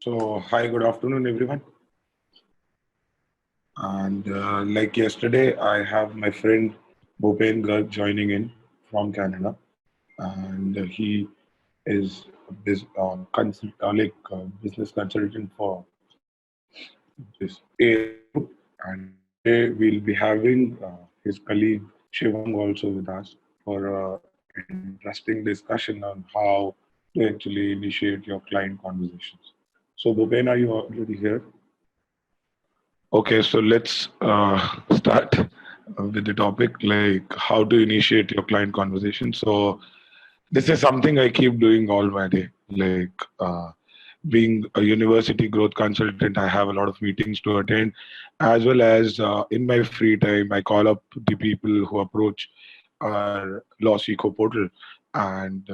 Hi, good afternoon, everyone. And like yesterday, I have my friend Bhupen Garg joining in from Canada, and he is business consultant for this AI group. And today we'll be having his colleague Shivang also with us for an interesting discussion on how to actually initiate your client conversations. So, Bhupen, are you already here? Okay, so let's start with the topic like how to initiate your client conversation. So this is something I keep doing all my day. Like being a university growth consultant, I have a lot of meetings to attend, as well as in my free time, I call up the people who approach our LawSikho portal and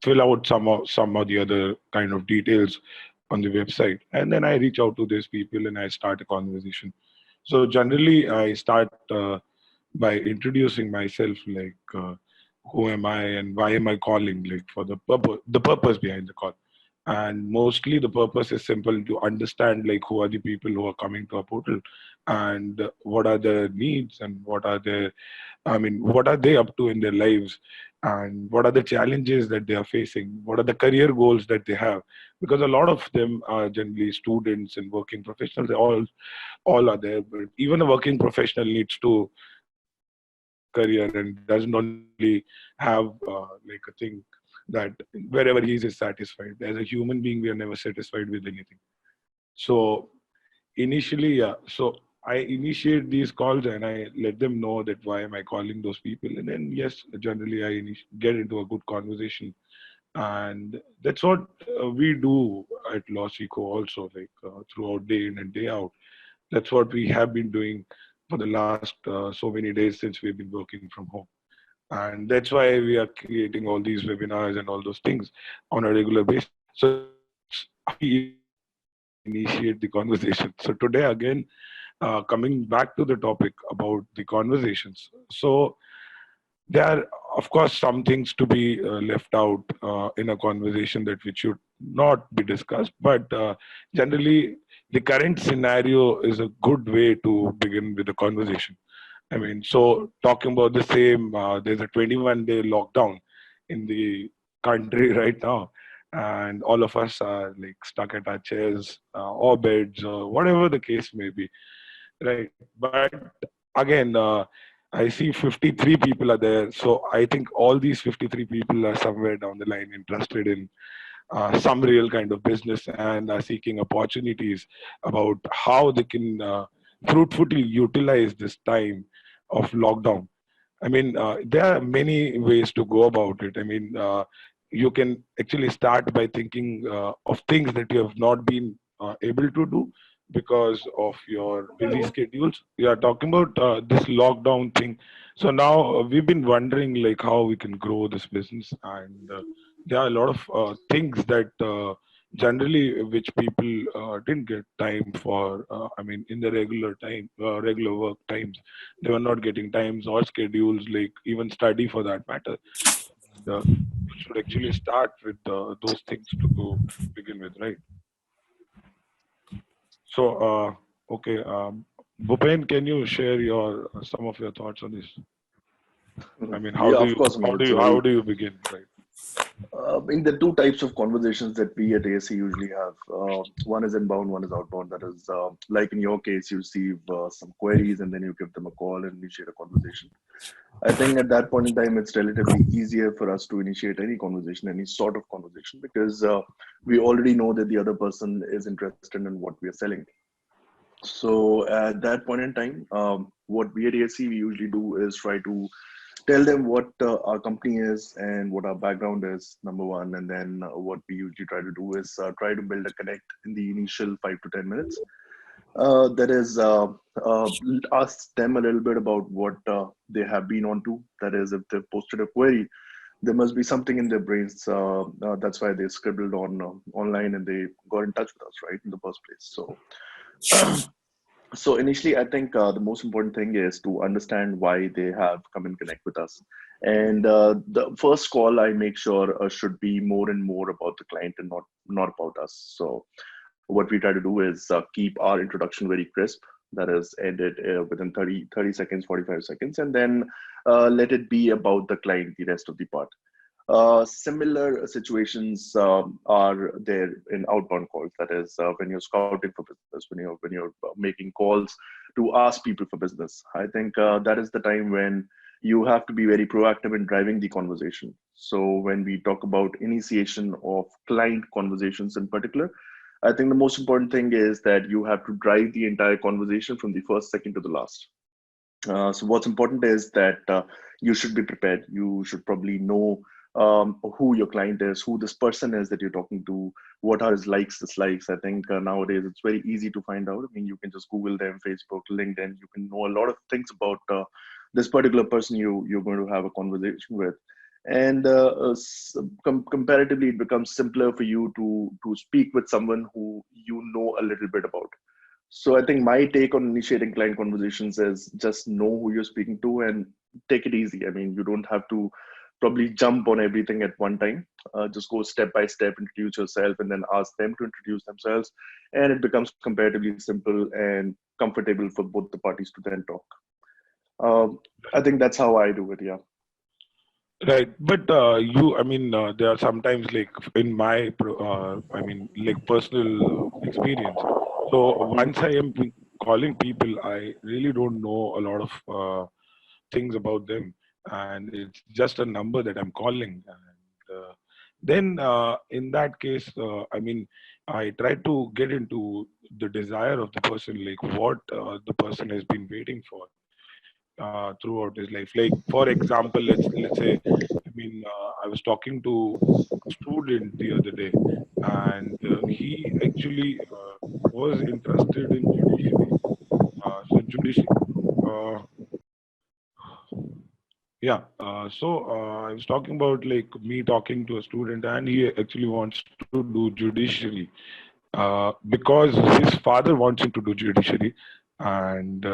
fill out some of the other kind of details on the website, and then I reach out to these people and I start a conversation. So generally, I start by introducing myself, like who am I and why am I calling, like for the purpose behind the call. And mostly the purpose is simple to understand like who are the people who are coming to our portal and what are their needs and what are they up to in their lives and what are the challenges that they are facing, what are the career goals that they have, because a lot of them are generally students and working professionals. They all are there, but even a working professional needs to have a career and doesn't only have like a thing that wherever he is satisfied. As a human being, we are never satisfied with anything. So initially, yeah. So I initiate these calls and I let them know that why am I calling those people, and then yes, generally I get into a good conversation, and that's what we do at LawSikho also, like throughout day in and day out. That's what we have been doing for the last so many days since we've been working from home. And that's why we are creating all these webinars and all those things on a regular basis. So that's how we initiate the conversation. So today again, coming back to the topic about the conversations. So there are, of course, some things to be left out in a conversation that which should not be discussed. But generally, the current scenario is a good way to begin with the conversation. I mean, so talking about the same, there's a 21-day lockdown in the country right now, and all of us are like stuck at our chairs or beds or whatever the case may be, right? But again, I see 53 people are there, so I think all these 53 people are somewhere down the line interested in some real kind of business and are seeking opportunities about how they can fruitfully utilize this time of lockdown. I mean, there are many ways to go about it. I mean, you can actually start by thinking of things that you have not been able to do because of your busy schedules. We are talking about this lockdown thing. So now we've been wondering like how we can grow this business, and there are a lot of things that generally which people didn't get time for. I mean, in the regular work times, they were not getting times or schedules, like even study for that matter. And, we should actually start with those things to begin with, right? So, okay, Bhupen, can you share your some of your thoughts on this? I mean, Yeah, of course, Mayur. It's a how very do you begin, right? in the two types of conversations that we at ASC usually have. One is inbound, one is outbound. That is, like in your case, you receive some queries and then you give them a call and initiate a conversation. I think at that point in time, it's relatively easier for us to initiate any conversation, any sort of conversation, because we already know that the other person is interested in what we are selling. So at that point in time, what we at ASC we usually do is try to tell them what our company is and what our background is, number one. And then what we usually try to do is try to build a connect in the initial 5 to 10 minutes. That is, ask them a little bit about what they have been onto. That is, if they've posted a query, there must be something in their brains. That's why they scribbled on online and they got in touch with us, right, in the first place. So so initially, I think the most important thing is to understand why they have come and connect with us. And the first call I make sure should be more and more about the client and not about us. So what we try to do is keep our introduction very crisp. That is ended within 30 seconds, 45 seconds, and then let it be about the client, the rest of the part. Similar situations are there in outbound calls. That is, when you're scouting for business, when you're making calls to ask people for business. I think that is the time when you have to be very proactive in driving the conversation. So when we talk about initiation of client conversations in particular, I think the most important thing is that you have to drive the entire conversation from the first second to the last. So what's important is that you should be prepared. You should probably know who your client is, who this person is that you're talking to, what are his likes, dislikes. I think nowadays it's very easy to find out. I mean, you can just Google them, Facebook, LinkedIn. You can know a lot of things about this particular person you're going to have a conversation with. And comparatively, it becomes simpler for you to speak with someone who you know a little bit about. So I think my take on initiating client conversations is just know who you're speaking to and take it easy. I mean, you don't have to probably jump on everything at one time. Just go step by step, introduce yourself, and then ask them to introduce themselves. And it becomes comparatively simple and comfortable for both the parties to then talk. I think that's how I do it. Yeah. Right, but I mean, there are sometimes like in my, I mean, like personal experience. So once I am calling people, I really don't know a lot of things about them, and it's just a number that I'm calling. And then in that case, I mean, I try to get into the desire of the person, like what the person has been waiting for throughout his life. Like for example, let's say, I mean, I was talking to a student the other day, and he actually was interested in judiciary. So judiciary. Uh, yeah. I was talking about like me talking to a student, and he actually wants to do judiciary because his father wants him to do judiciary, and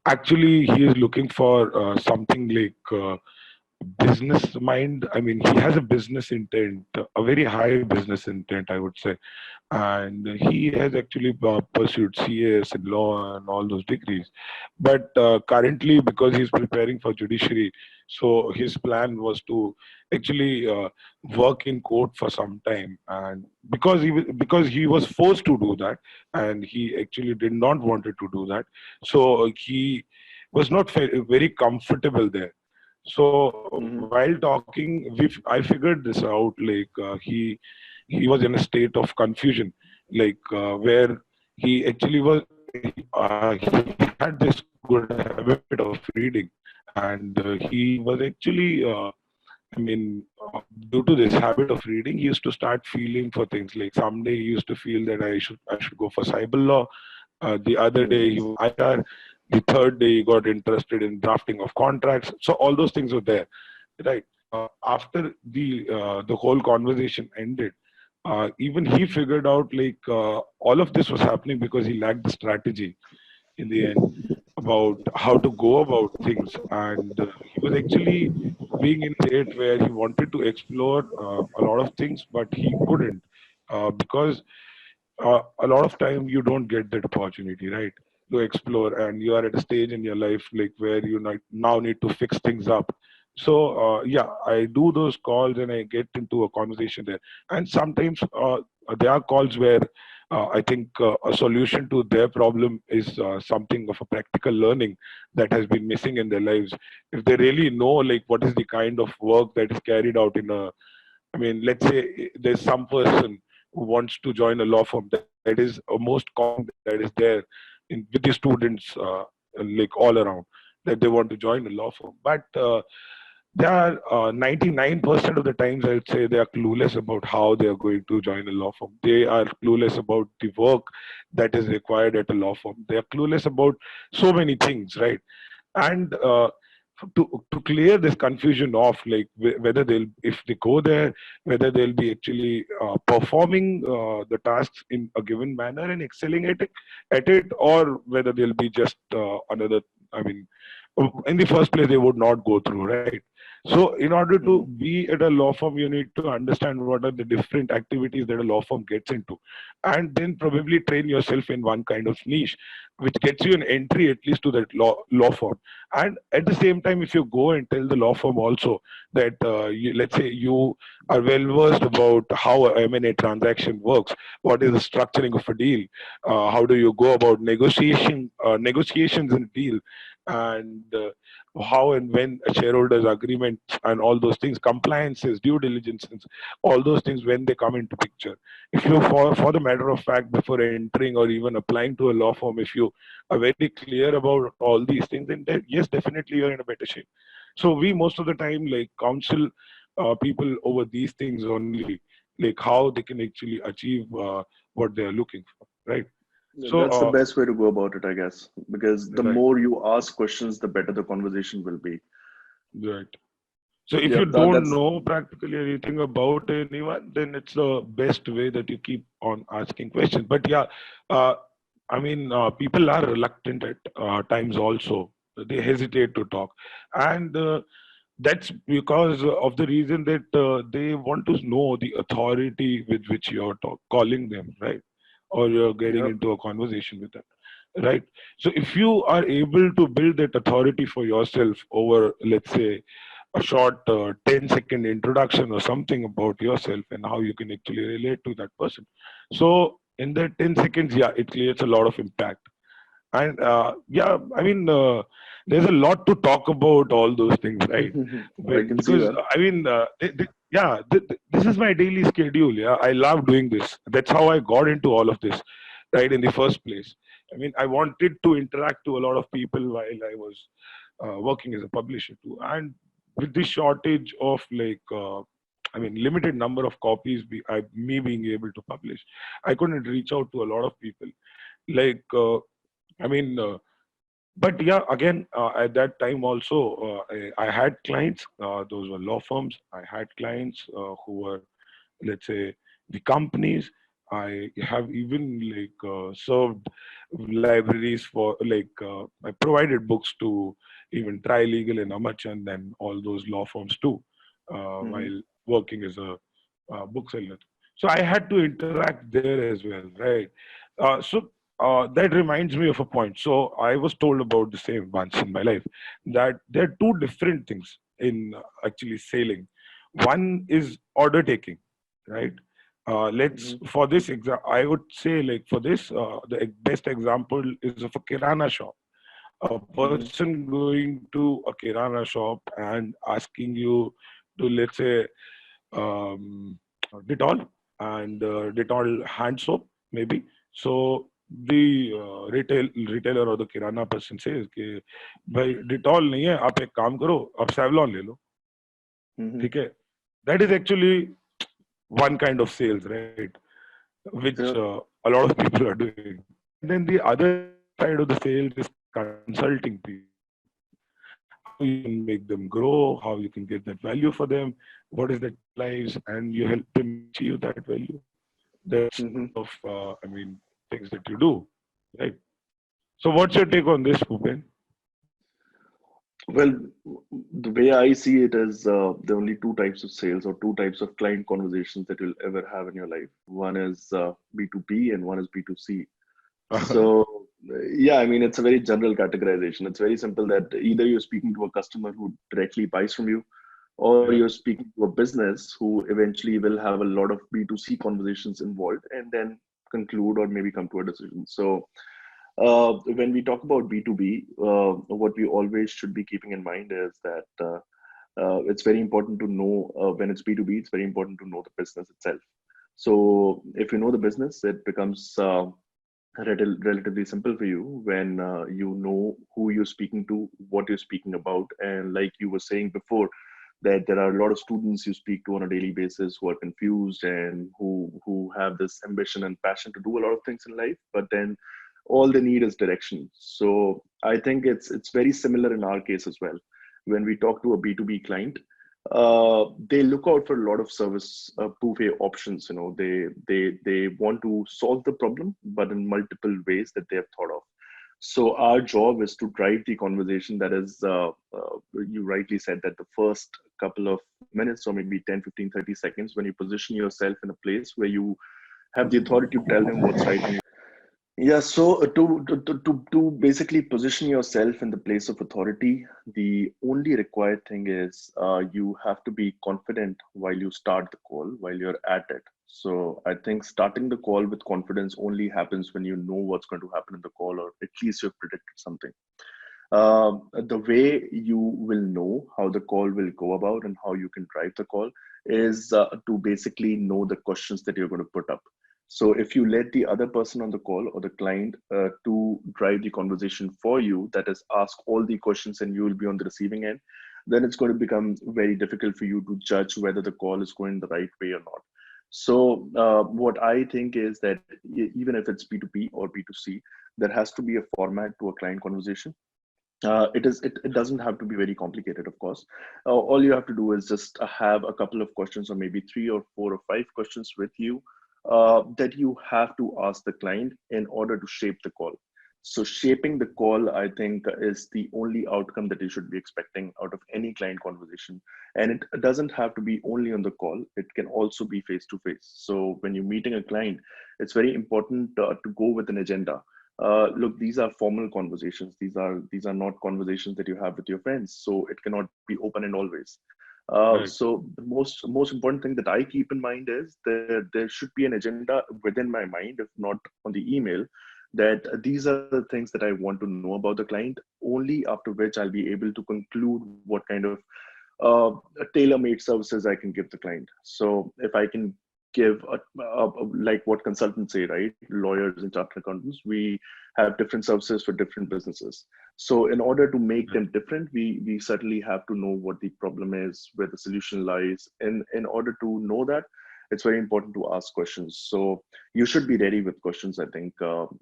actually he is looking for something like business mind. I mean, he has a business intent, a very high business intent, I would say, and he has actually pursued CAS and law and all those degrees. But currently, because he's preparing for judiciary, so his plan was to actually work in court for some time, and because he was forced to do that, and he actually did not wanted to do that, so he was not very comfortable there. So Hmm. while talking, I figured this out. Like he was in a state of confusion, like where he actually he had this good habit of reading, and he was actually I mean, due to this habit of reading, he used to start feeling for things. Like someday he used to feel that I should go for cyber law. The other day he was IR. The third day he got interested in drafting of contracts. So all those things were there, right? After the whole conversation ended, even he figured out like all of this was happening because he lacked the strategy in the end about how to go about things, and he was actually being in a state where he wanted to explore a lot of things, but he couldn't because a lot of time you don't get that opportunity, right, to explore, and you are at a stage in your life like where you now need to fix things up. So yeah, I do those calls and I get into a conversation there, and sometimes there are calls where I think a solution to their problem is something of a practical learning that has been missing in their lives. If they really know like what is the kind of work that is carried out in a, I mean, let's say there's some person who wants to join a law firm. That is a most common thing that is there with the students, like all around, that they want to join a law firm. But they are 99% of the times, I would say, they are clueless about how they are going to join a law firm. They are clueless about the work that is required at a law firm. They are clueless about so many things, right? And to clear this confusion off, like whether they'll, if they go there, whether they'll be actually performing the tasks in a given manner and excelling at it, or whether they'll be just another, I mean, in the first place they would not go through, right? So in order to Mhm. be at a law firm, you need to understand what are the different activities that a law firm gets into, and then probably train yourself in one kind of niche, which gets you an entry at least to that law firm. And at the same time, if you go and tell the law firm also that let's say you are well versed about how a M&A transaction works, what is the structuring of a deal, how do you go about negotiations in a deal, and how and when a shareholders agreement and all those things, compliances, due diligences, all those things when they come into picture. If you, for the matter of fact, before entering or even applying to a law firm, if you are very clear about all these things, then yes, definitely you're in a better shape. So we most of the time like counsel people over these things only, like how they can actually achieve what they are looking for, right? So That's the best way to go about it, I guess, because the right, more you ask questions, the better the conversation will be. right. So if Yeah, you don't that's. know practically anything about anyone, then it's the best way that you keep on asking questions. But yeah, uh, I mean, people are reluctant at times also. They hesitate to talk. And that's because of the reason that they want to know the authority with which you're calling them, right? Or you're getting Yep. into a conversation with them, right? So if you are able to build that authority for yourself over, let's say, a short 10-second introduction or something about yourself and how you can actually relate to that person. So in that 10 seconds, yeah, it creates a lot of impact. And yeah, I mean, there's a lot to talk about all those things, right? I can see Because that. I mean, yeah, this is my daily schedule. Yeah, I love doing this. That's how I got into all of this, right? In the first place. I mean, I wanted to interact to a lot of people while I was working as a publisher too. And with this shortage of like, I mean, limited number of copies, me being able to publish, I couldn't reach out to a lot of people. Like, I mean, but yeah, again, at that time also, I had clients. Those were law firms. I had clients who were, let's say, the companies. I have even like served libraries for like I provided books to even Trilegal and Amachand and all those law firms too, Hmm. while working as a bookseller. So I had to interact there as well, right? So that reminds me of a point. So I was told about the same once in my life that there are two different things in actually sailing. One is order taking, right? Let's Hmm. for this example, I would say like for this, the best example is of a kirana shop. A Hmm. person going to a kirana shop and asking you to, let's say, um, Dettol and Dettol hand soap, maybe. So the retailer or the kirana person says कि भाई Dettol नहीं है, आप एक काम करो, आप Savlon ले लो, Hmm. ठीक है? That is actually one kind of sales, right? Which Yep. a lot of people are doing. And then the other side of the sales is consulting people, how you can make them grow, how you can get that value for them, what is their lives, and you help them achieve that value. That's the kind of, I Hmm. mean, things that you do, right? So, what's your take on this, Bhupen? Well, the way I see it is there are only two types of sales or two types of client conversations that you'll ever have in your life. One is B2B and one is B2C. So, yeah, I mean, it's a very general categorization. It's very simple that either you're speaking to a customer who directly buys from you, or Yeah. you're speaking to a business who eventually will have a lot of B2C conversations involved and then conclude or maybe come to a decision. So, when we talk about B2B, what we always should be keeping in mind is that it's very important to know when it's B2B, it's very important to know the business itself. So if you know the business, it becomes relatively simple for you when you know who you're speaking to, what you're speaking about. And like you were saying before, that there are a lot of students you speak to on a daily basis who are confused and who have this ambition and passion to do a lot of things in life, but then all they need is direction. So I think it's very similar in our case as well. When we talk to a B2B client, they look out for a lot of service buffet options. You know, they want to solve the problem, but in multiple ways that they have thought of. So our job is to drive the conversation. That is, you rightly said that the first couple of minutes or maybe 10, 15, 30 seconds, when you position yourself in a place where you have the authority to tell him what's right and yeah, so to basically position yourself in the place of authority, the only required thing is you have to be confident while you start the call, while you're at it. So I think starting the call with confidence only happens when you know what's going to happen in the call, or at least you've predicted something. The way you will know how the call will go about and how you can drive the call is to basically know the questions that you're going to put up. So if you let the other person on the call or the client to drive the conversation for you, that is, ask all the questions and you will be on the receiving end, then it's going to become very difficult for you to judge whether the call is going the right way or not. So what I think is that even if it's P2P or P2C, there has to be a format to a client conversation. It doesn't have to be very complicated, of course. All you have to do is just have a couple of questions, or maybe 3 or 4 or 5 questions with you that you have to ask the client in order to shape the call. So shaping the call, I think, is the only outcome that you should be expecting out of any client conversation. And it doesn't have to be only on the call. It can also be face to face. So when you're meeting a client, it's very important to go with an agenda. Look, these are formal conversations. These are not conversations that you have with your friends. So it cannot be open and always. Right. So the most important thing that I keep in mind is that there should be an agenda within my mind, if not on the email, that these are the things that I want to know about the client. Only after which I'll be able to conclude what kind of tailor-made services I can give the client. So if I can give like what consultants say, right? Lawyers and chartered accountants, we have different services for different businesses. So in order to make them different, we certainly have to know what the problem is, where the solution lies. And in order to know that, it's very important to ask questions. So you should be ready with questions, I think,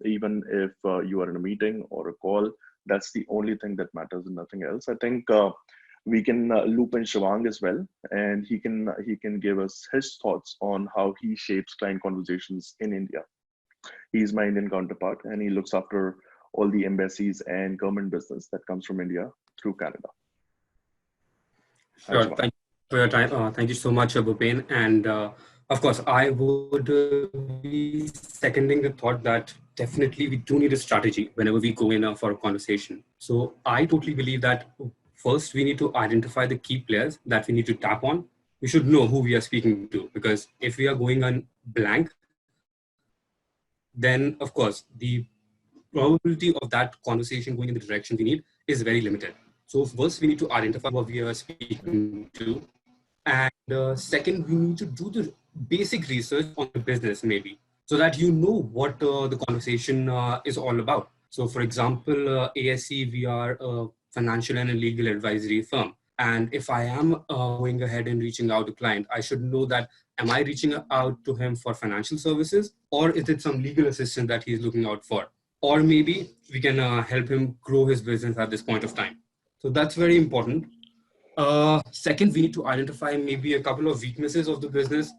even if you are in a meeting or a call. That's the only thing that matters and nothing else. I think we can loop in Shivang as well, and he can give us his thoughts on how he shapes client conversations in India. He's my Indian counterpart, and he looks after all the embassies and government business that comes from India through Canada. Sure. Thank you for your time. Thank you so much, Bhupen. And of course, I would be seconding the thought that definitely we do need a strategy whenever we go in for a conversation. So I totally believe that first we need to identify the key players that we need to tap on. We should know who we are speaking to, because if we are going on blank, then of course the probability of that conversation going in the direction we need is very limited. So first we need to identify what we are speaking to. And second, we need to do the basic research on the business maybe, so that you know what the conversation is all about. So for example, ASC, we are a financial and a legal advisory firm. And if I am going ahead and reaching out to a client, I should know that, am I reaching out to him for financial services, or is it some legal assistance that he's looking out for? Or maybe we can help him grow his business at this point of time. So that's very important. Second, we need to identify maybe a couple of weaknesses of the business,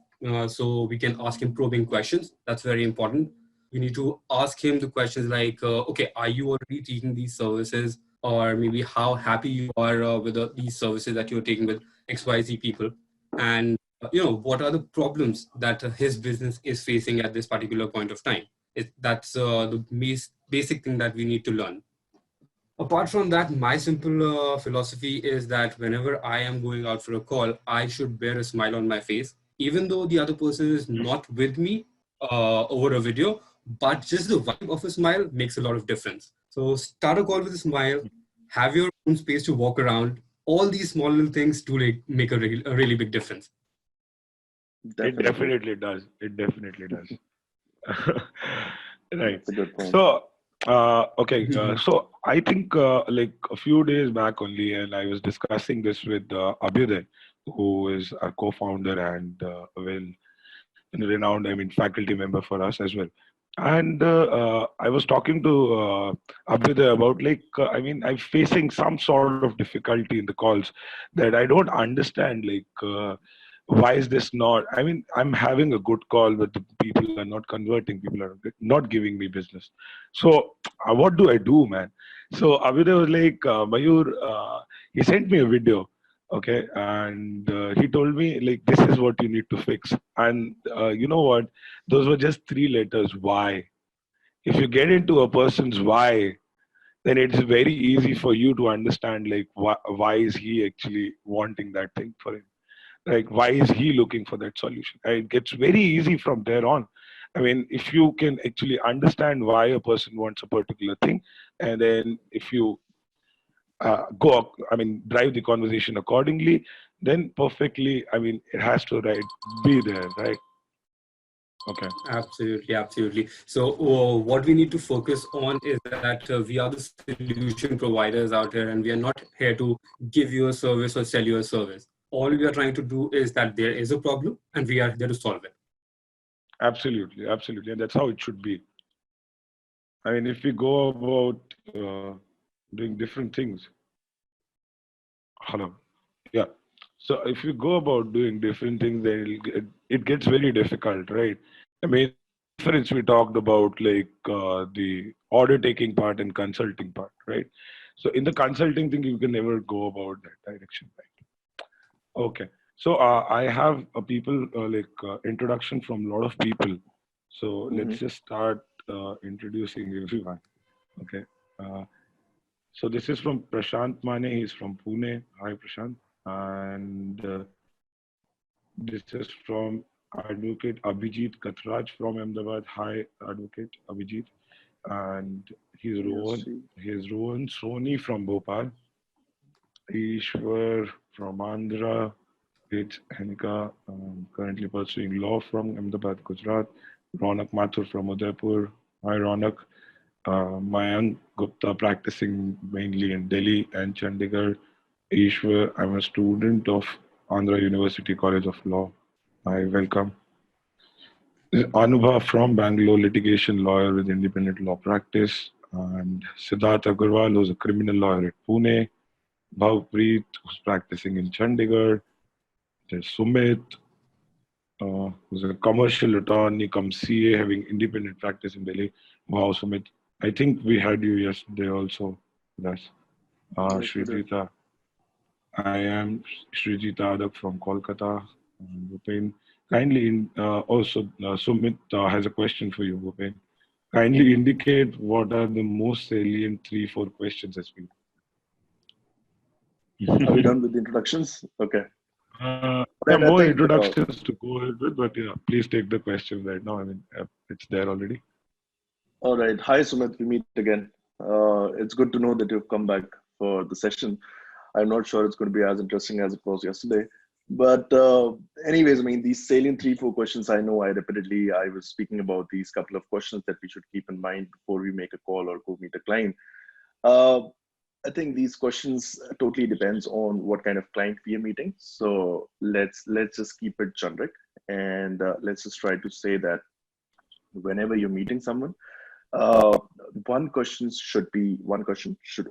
so we can ask him probing questions. That's very important. We need to ask him the questions like, okay, are you already taking these services? Or maybe how happy you are with these services that you're taking with XYZ people? And, what are the problems that his business is facing at this particular point of time? That's the basic thing that we need to learn. Apart from that, my simple philosophy is that whenever I am going out for a call, I should bear a smile on my face, even though the other person is not with me over a video, but just the vibe of a smile makes a lot of difference. So start a call with a smile, have your own space to walk around. All these small little things do make a really big difference. Definitely. It definitely does. It definitely does. Right. That's a good point. So, okay. So I think like a few days back only, and I was discussing this with Abhyuday, who is our co-founder and renowned, faculty member for us as well. And I was talking to Abhyuday about I'm facing some sort of difficulty in the calls that I don't understand. why is this not? I mean, I'm having a good call, but the people are not converting. People are not giving me business. So what do I do, man? So Abhidev was like, Mayur, he sent me a video, okay, and he told me like this is what you need to fix. And you know what? Those were just 3 letters. Why? If you get into a person's why, then it's very easy for you to understand like why is he actually wanting that thing for him, like why is he looking for that solution. And it gets very easy from there on. I mean, if you can actually understand why a person wants a particular thing, and then if you drive the conversation accordingly, then perfectly, I mean, it has to be there, right? Okay. Absolutely, absolutely. So what we need to focus on is that we are the solution providers out here, and we are not here to give you a service or sell you a service. All we are trying to do is that there is a problem, and we are there to solve it. Absolutely, absolutely, and that's how it should be. I mean, if we go about doing different things. Hello. Yeah. So if you go about doing different things, then it gets very difficult, right? I mean, difference we talked about like the order taking part and consulting part, right? So in the consulting thing, you can never go about that direction, right? Okay. So I have a people introduction from a lot of people. So let's just start introducing everyone. Okay. Uh, so this is from Prashant Mane. He's from Pune. Hi, Prashant. And this is from Advocate Abhijit Katraj from Ahmedabad. Hi, Advocate Abhijit. And he's Rohan. He's Rohan Soni from Bhopal. Ishwar from Andhra. It's Henika, currently pursuing law from Ahmedabad, Gujarat. Ronak Mathur from Udaipur. Hi, Ronak. Mayank Gupta, practicing mainly in Delhi and Chandigarh. Ishwar, I'm a student of Andhra University College of Law. Hi, welcome. Anubha from Bangalore, litigation lawyer with independent law practice. And Siddharth Agarwal, who's a criminal lawyer at Pune. Bhavpreet, who's practicing in Chandigarh. There's Sumit, who's a commercial attorney, come CA, having independent practice in Delhi. Wow, Sumit. I think we had you yesterday also with us. Srijita. I am Srijita Adak from Kolkata. Bhupen. Kindly, Sumit has a question for you, Bhupen. Kindly indicate what are the most salient 3-4 questions as well. Are we done with the introductions? Okay. There are more introductions to go ahead with, but yeah, please take the question right now. I mean, it's there already. All right. Hi, Sumit. We meet again. It's good to know that you've come back for the session. I'm not sure it's going to be as interesting as it was yesterday. But anyways, I mean, these salient 3-4 questions, I know I was speaking about these couple of questions that we should keep in mind before we make a call or go meet a client. I think these questions totally depends on what kind of client we are meeting. So let's just keep it generic, and let's just try to say that whenever you're meeting someone, one question should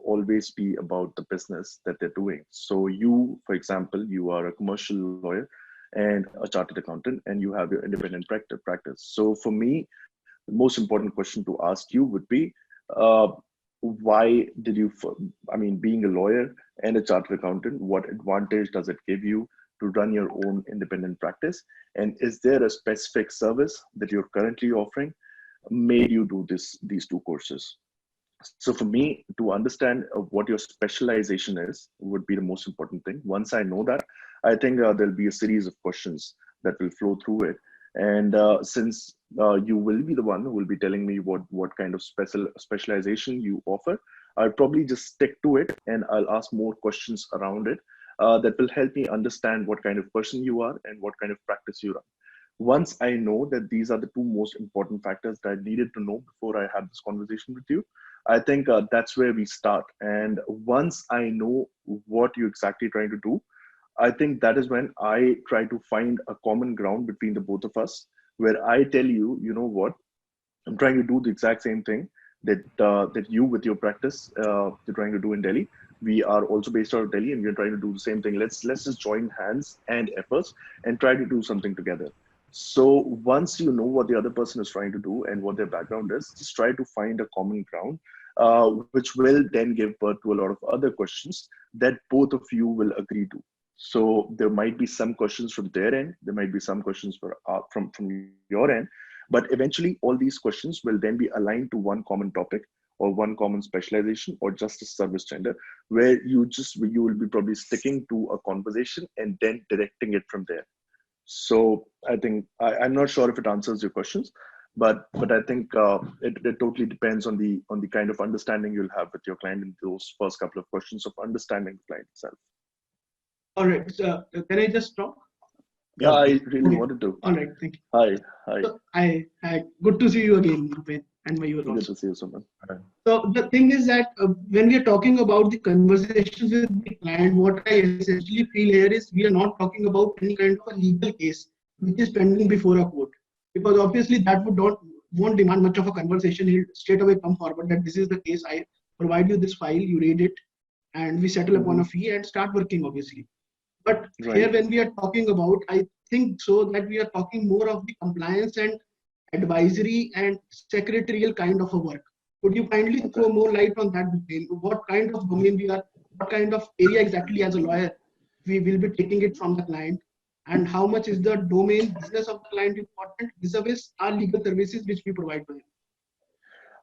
always be about the business that they're doing. So you, for example, you are a commercial lawyer and a chartered accountant, and you have your independent practice. So for me, the most important question to ask you would be, why did you, being a lawyer and a chartered accountant, what advantage does it give you to run your own independent practice? And is there a specific service that you're currently offering made you do these 2 courses? So for me, to understand what your specialization is would be the most important thing. Once I know that, I think there'll be a series of questions that will flow through it. And since you will be the one who will be telling me what kind of specialization you offer, I'll probably just stick to it, and I'll ask more questions around it that will help me understand what kind of person you are and what kind of practice you run. Once I know that these are the 2 most important factors that I needed to know before I had this conversation with you, I think that's where we start. And once I know what you're exactly trying to do, I think that is when I try to find a common ground between the both of us, where I tell you, you know what, I'm trying to do the exact same thing that you with your practice, you're trying to do in Delhi. We are also based out of Delhi, and we're trying to do the same thing. Let's just join hands and efforts and try to do something together. So once you know what the other person is trying to do and what their background is, just try to find a common ground, which will then give birth to a lot of other questions that both of you will agree to. So there might be some questions from their end, there might be some questions from your end, but eventually all these questions will then be aligned to one common topic or one common specialization or just a service gender, where you will be probably sticking to a conversation and then directing it from there. So I think I'm not sure if it answers your questions, but I think it totally depends on the kind of understanding you'll have with your client in those first couple of questions of understanding the client itself. All right. So can I just talk? Yeah, I really Okay. wanted to. All right. Thank you. Hi. So good to see you again, Bhupen, and Mayur Good also. to see you, Suman. So the thing is that when we are talking about the conversations with the client, what I essentially feel here is we are not talking about any kind of a legal case which is pending before a court, because obviously that won't demand much of a conversation. He'll straight away come forward that this is the case. I provide you this file, you read it, and we settle upon a fee and start working, obviously. But here, when we are talking about, I think so that we are talking more of the compliance and advisory and secretarial kind of a work. Could you kindly throw more light on that, Bhupen? What kind of domain we are, what kind of area exactly as a lawyer we will be taking it from the client, and how much is the domain business of the client important vis-a-vis our legal services which we provide to him?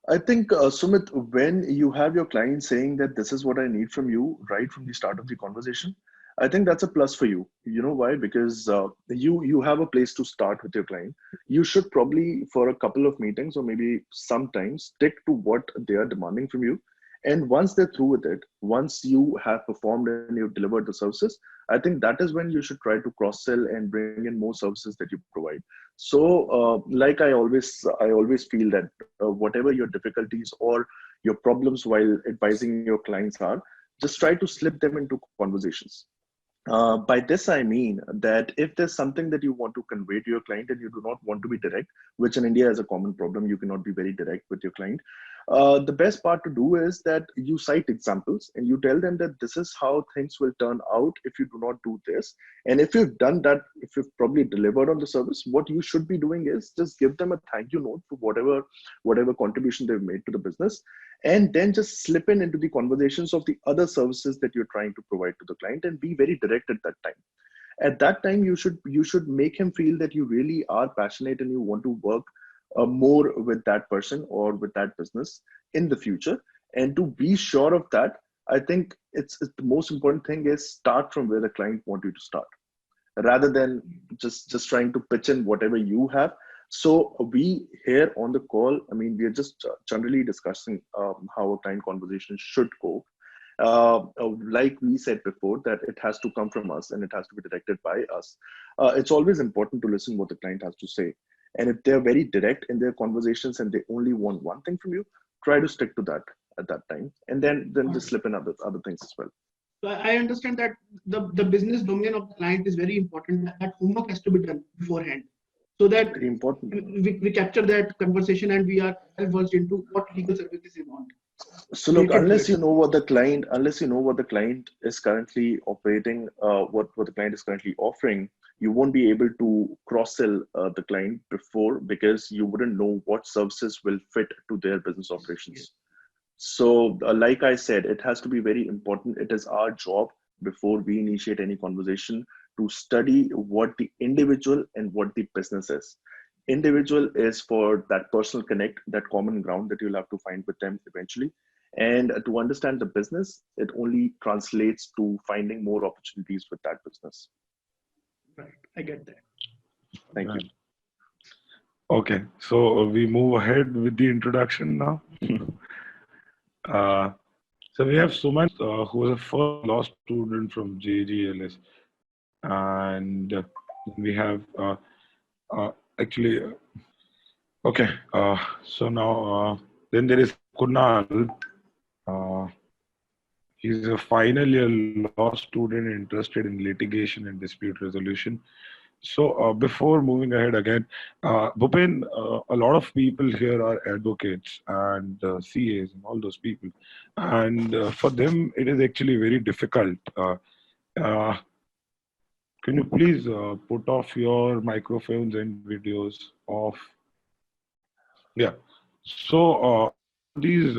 I think, Sumit, when you have your client saying that this is what I need from you right from the start of the conversation, I think that's a plus for you. You know why? Because you have a place to start with your client. You should probably, for a couple of meetings or maybe sometimes, stick to what they are demanding from you. And once they're through with it, once you have performed and you've delivered the services, I think that is when you should try to cross sell and bring in more services that you provide. So, like I always feel that whatever your difficulties or your problems while advising your clients are, just try to slip them into conversations. By this, I mean that if there's something that you want to convey to your client and you do not want to be direct, which in India is a common problem, you cannot be very direct with your client. The best part to do is that you cite examples and you tell them that this is how things will turn out if you do not do this. And if you've done that, if you've probably delivered on the service, what you should be doing is just give them a thank you note for whatever contribution they've made to the business, and then just slip into the conversations of the other services that you're trying to provide to the client and be very direct at that time. At that time, you should make him feel that you really are passionate and you want to work more with that person or with that business in the future. And to be sure of that, I think it's the most important thing is start from where the client wants you to start, rather than just trying to pitch in whatever you have. So we here on the call, I mean, we are just generally discussing how a client conversation should go. Like we said before, that it has to come from us and it has to be directed by us. It's always important to listen what the client has to say. And if they're very direct in their conversations and they only want one thing from you, try to stick to that at that time. And then just slip in other things as well. So I understand that the business domain of the client is very important. That homework has to be done beforehand, so that Very important. we capture that conversation and we are well versed into what legal services we want. So look, unless you know what the client is currently operating, what the client is currently offering, you won't be able to cross sell the client before, because you wouldn't know what services will fit to their business operations. So like I said, it has to be very important. It is our job before we initiate any conversation to study what the individual and what the business is. Individual is for that personal connect, that common ground that you'll have to find with them eventually. And to understand the business, it only translates to finding more opportunities with that business. Right, I get that. Thank you. Okay, so we move ahead with the introduction now. So we have Suman, who was a first law student from JGLS, and we have actually okay. So now then there is Kunal. He's a final year law student interested in litigation and dispute resolution. So before moving ahead again, Bhupen, a lot of people here are advocates and CAs and all those people, and for them it is actually very difficult. Uh, can you please put off your microphones and videos off? Yeah. So all these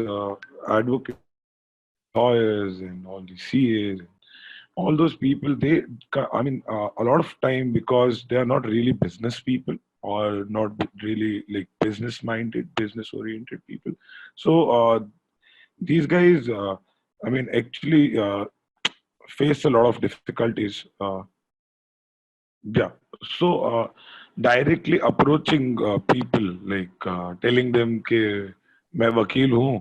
advocates, lawyers, and all the CAs, all those people, I mean, a lot of time because they are not really business people or not really like business minded, business oriented people. So these guys, I mean, actually face a lot of difficulties. Yeah. So directly approaching people, like telling them कि मैं वकील हूँ,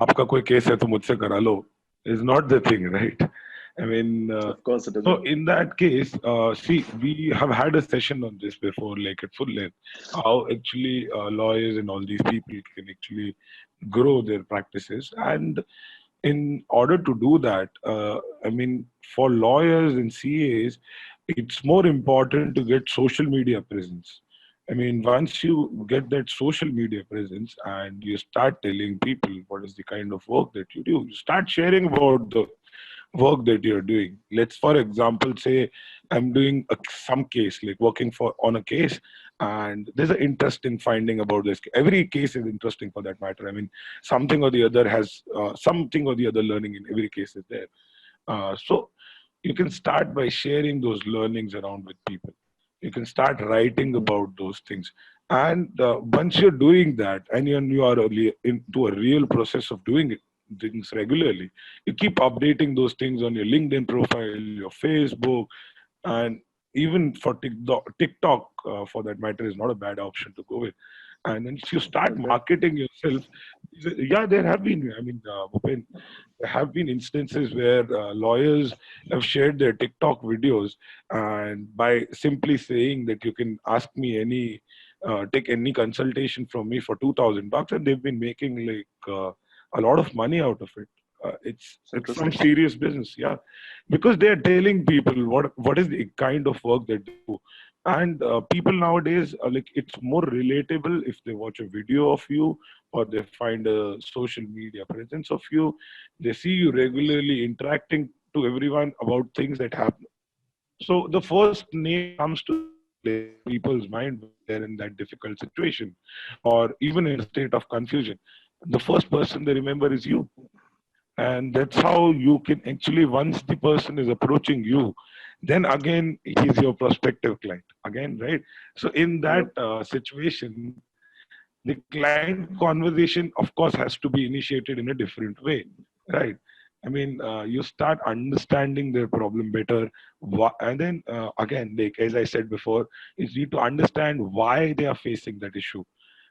आपका कोई case है तो मुझसे करा लो, is not the thing, right? I mean, Of course it so isn't. in that case, see, we have had a session on this before, like at full length, how actually lawyers and all these people can actually grow their practices. And in order to do that, I mean, for lawyers and CAs, it's more important to get social media presence. I mean, once you get that social media presence and you start telling people what is the kind of work that you do, you start sharing about the work that you're doing. Let's, for example, say I'm doing some case, like working for on a case, and there's an interesting finding about this. Every case is interesting for that matter. I mean, something or the other has something or the other learning in every case is there. So you can start by sharing those learnings around with people. You can start writing about those things. And once you're doing that and you are into a real process of doing it, things regularly, you keep updating those things on your LinkedIn profile, your Facebook, and even for TikTok, for that matter, is not a bad option to go with. And then if you start Okay. marketing yourself, yeah, there have been, I mean, Bhupen, there have been instances where lawyers have shared their TikTok videos, and by simply saying that you can ask me any, take any consultation from me for $2,000, and they've been making like a lot of money out of it. It's It's some interesting. serious business, yeah, because they are telling people what is the kind of work that they do, and people nowadays like it's more relatable if they watch a video of you or they find a social media presence of you. They see you regularly interacting to everyone about things that happen. So the first name comes to like people's mind when they're in that difficult situation or even in a state of confusion. The first person they remember is you. And that's how you can actually, once the person is approaching you, then again he's your prospective client again, right? So in that Yep. situation, the client conversation of course has to be initiated in a different way, right? I mean, you start understanding their problem better, and then again, like as I said before, you need to understand why they are facing that issue.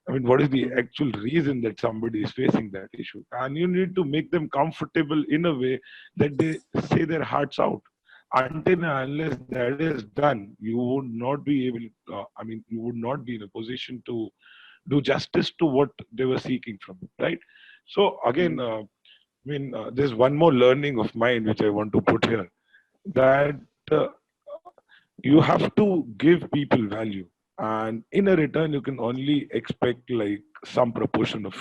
I mean, what is the Mhm. actual reason that somebody is facing that issue? And you need to make them comfortable in a way that they say their hearts out. Until and unless that is done, you would not be able, I mean, you would not be in a position to do justice to what they were seeking from you, right? So again, Mhm. I mean, there's one more learning of mine which I want to put here, that you have to give people value, and in a return you can only expect like some proportion of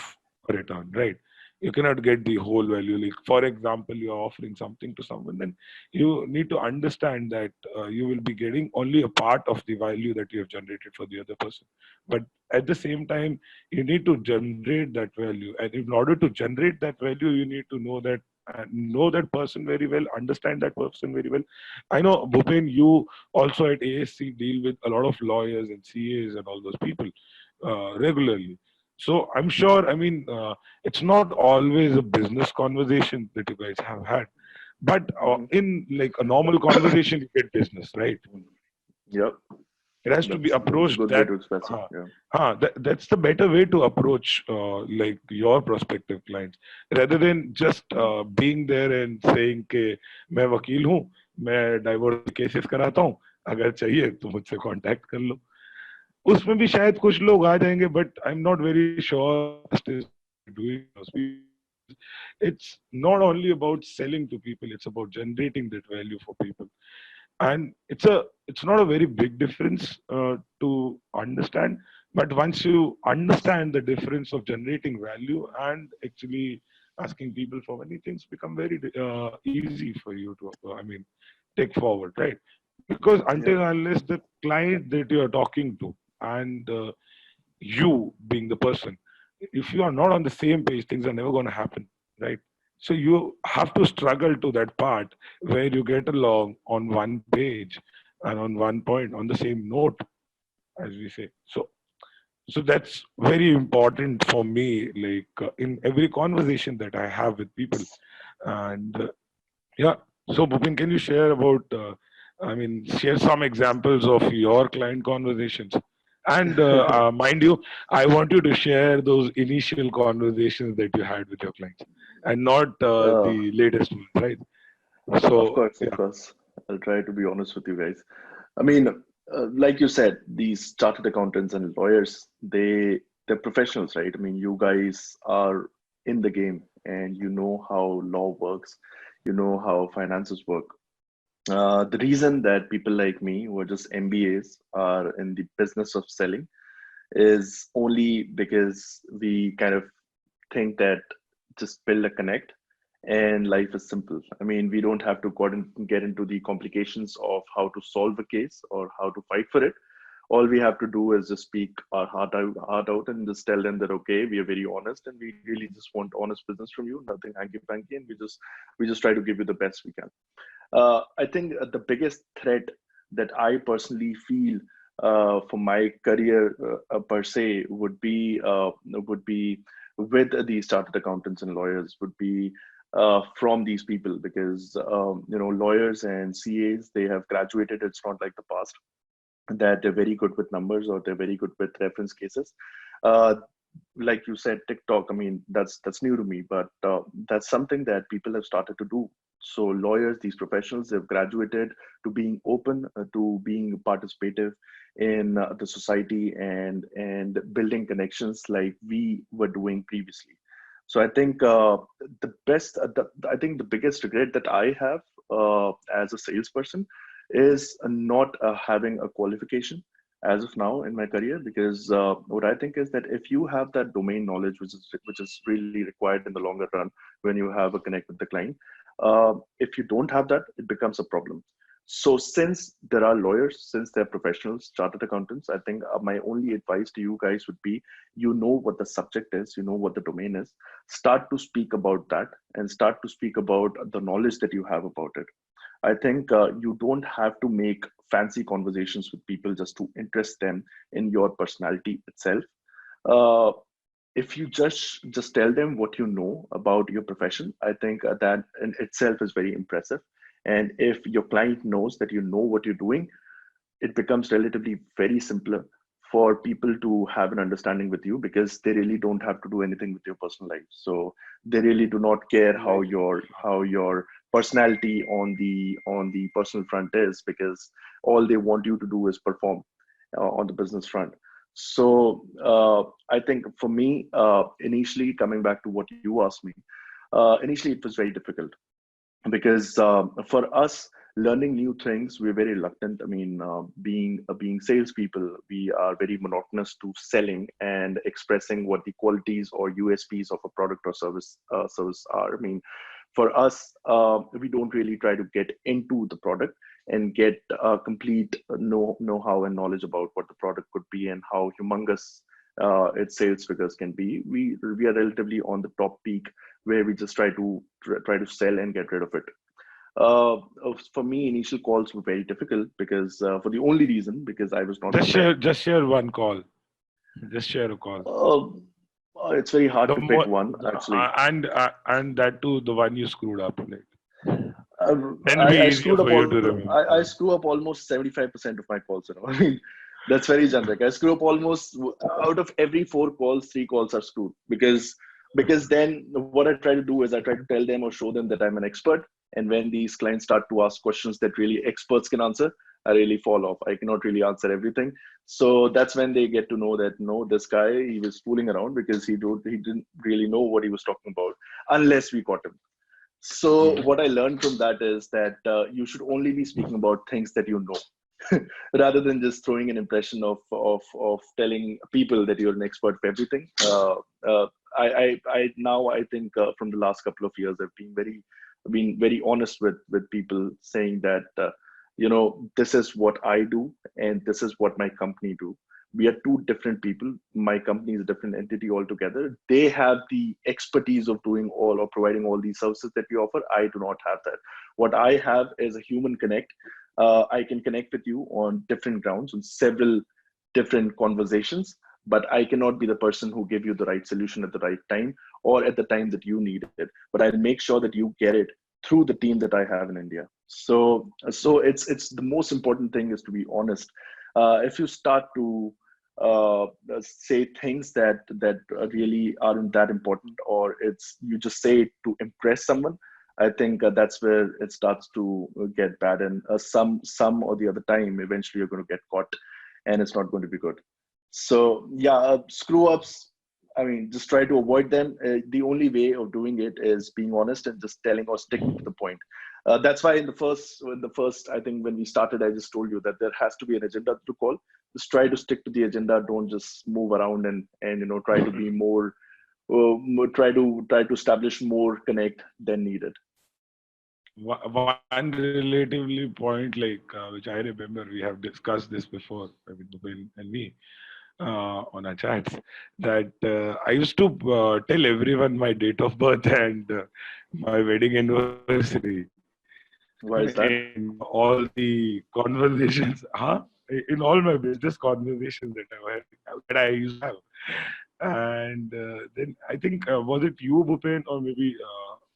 a return, right? You cannot get the whole value. Like for example, you are offering something to someone, then you need to understand that you will be getting only a part of the value that you have generated for the other person. But at the same time, you need to generate that value, and in order to generate that value, you need to know that person very well, understand that person very well. I know, Bhupen, you also at ASC deal with a lot of lawyers and CAs and all those people regularly. So I'm sure, I mean, it's not always a business conversation that you guys have had, but Mhm. in like a normal conversation, you get business, right? Yep. It has to be That's a approached good way that, to express it. uh, Yeah. that's the better way to approach like your prospective clients, rather than just being there and saying कि मैं वकील हूँ, मैं divorce के cases कराता हूँ, अगर चाहिए तो मुझसे कांटेक्ट कर लो. उसमें भी शायद कुछ लोग आ जाएंगे, but I'm not very sure justice doing those people. It's not only about selling to people, it's about generating that value for people. and it's not a very big difference to understand, but once you understand the difference of generating value and actually asking people for money, things become very easy for you to take forward, right? Because Yeah. until unless the client that you are talking to and you being the person, if you are not on the same page, things are never going to happen, right? So you have to struggle to that part where you get along on one page and on one point, on the same note, as we say. So that's very important for me, like in every conversation that I have with people. And yeah, so Bhupen, can you share about, share some examples of your client conversations? And mind you, I want you to share those initial conversations that you had with your clients and not uh, the latest ones, right? of So, course, of yeah. course. I'll try to be honest with you guys. I mean, like you said, these chartered accountants and lawyers, they're professionals, right? I mean, you guys are in the game and you know how law works, you know how finances work. The reason that people like me, who are just MBAs, are in the business of selling is only because we kind of think that just build a connect and life is simple. I mean, we don't have to get into the complications of how to solve a case or how to fight for it. All we have to do is just speak our heart out and just tell them that, okay, we are very honest and we really just want honest business from you, nothing hanky panky, and we just try to give you the best we can. I think the biggest threat that I personally feel for my career per se would be with these chartered accountants and lawyers would be from these people, because lawyers and CAs, they have graduated. It's not like the past that they're very good with numbers or they're very good with reference cases. Uh, like you said, TikTok, I mean, that's new to me, but that's something that people have started to do. So lawyers, these professionals, they've graduated to being open, to being participative in the society and building connections like we were doing previously. So I think I think the biggest regret that I have as a salesperson is not having a qualification as of now in my career, because what I think is that if you have that domain knowledge, which is really required in the longer run when you have a connect with the client, if you don't have that, it becomes a problem. So since there are lawyers, since they're professionals, chartered accountants, I think my only advice to you guys would be, you know what the subject is, you know what the domain is, start to speak about that and start to speak about the knowledge that you have about it. I think you don't have to make fancy conversations with people just to interest them in your personality itself. Uh, if you just tell them what you know about your profession, I think that in itself is very impressive. And if your client knows that you know what you're doing, it becomes relatively very simpler for people to have an understanding with you, because they really don't have to do anything with your personal life. So they really do not care how Right. your personality on the personal front is, because all they want you to do is perform on the business front. So I think for me, initially, coming back to what you asked me, initially it was very difficult, because for us, learning new things, we're very reluctant. I mean, being salespeople, we are very monotonous to selling and expressing what the qualities or USPs of a product or service are. I mean, for us, we don't really try to get into the product and get complete know-how and knowledge about what the product could be and how humongous its sales figures can be. We are relatively on the top peak, where we just try to sell and get rid of it. Uh, for me, initial calls were very difficult, because for the only reason, because I was not prepared. Just share one call. Just share a call. It's very hard The to pick more, one, actually. and that too, the one you screwed up. Like, then be I easier screwed up for you all. to remember. I screw up almost 75% of my calls. I mean, that's very generic. I screw up almost out of every 4 calls, 3 calls are screwed, because then what I try to do is I try to tell them or show them that I'm an expert. And when these clients start to ask questions that really experts can answer, I really fall off. I cannot really answer everything. So that's when they get to know that, no, this guy, he was fooling around, because he didn't really know what he was talking about, unless we caught him. So what I learned from that is that you should only be speaking about things that you know, rather than just throwing an impression of telling people that you're an expert for everything. I think from the last couple of years, I've been very honest with people, saying that this is what I do and this is what my company do. We are two different people. My company is a different entity altogether. They have the expertise of doing all or providing all these services that we offer. I do not have that. What I have is a human connect. I can connect with you on different grounds, on several different conversations, but I cannot be the person who give you the right solution at the right time or at the time that you need it. But I'll make sure that you get it through the team that I have in India. So it's the most important thing is to be honest. If you start to say things that really aren't that important, or it's you just say it to impress someone, I think that's where it starts to get bad, and some or the other time eventually you're going to get caught and it's not going to be good. So yeah, screw ups, I mean, just try to avoid them. The only way of doing it is being honest and just telling or sticking to the point. That's why in the first, I think when we started, I just told you that there has to be an agenda to call. Just try to stick to the agenda. Don't just move around and try to be more, try to establish more connect than needed. One relatively point, which I remember we have discussed this before with Bhupen and me on our chats, that I used to tell everyone my date of birth and my wedding anniversary. Why is that? In all the conversations, in all my business conversations that I used to have. And then I think, was it you, Bhupen, or maybe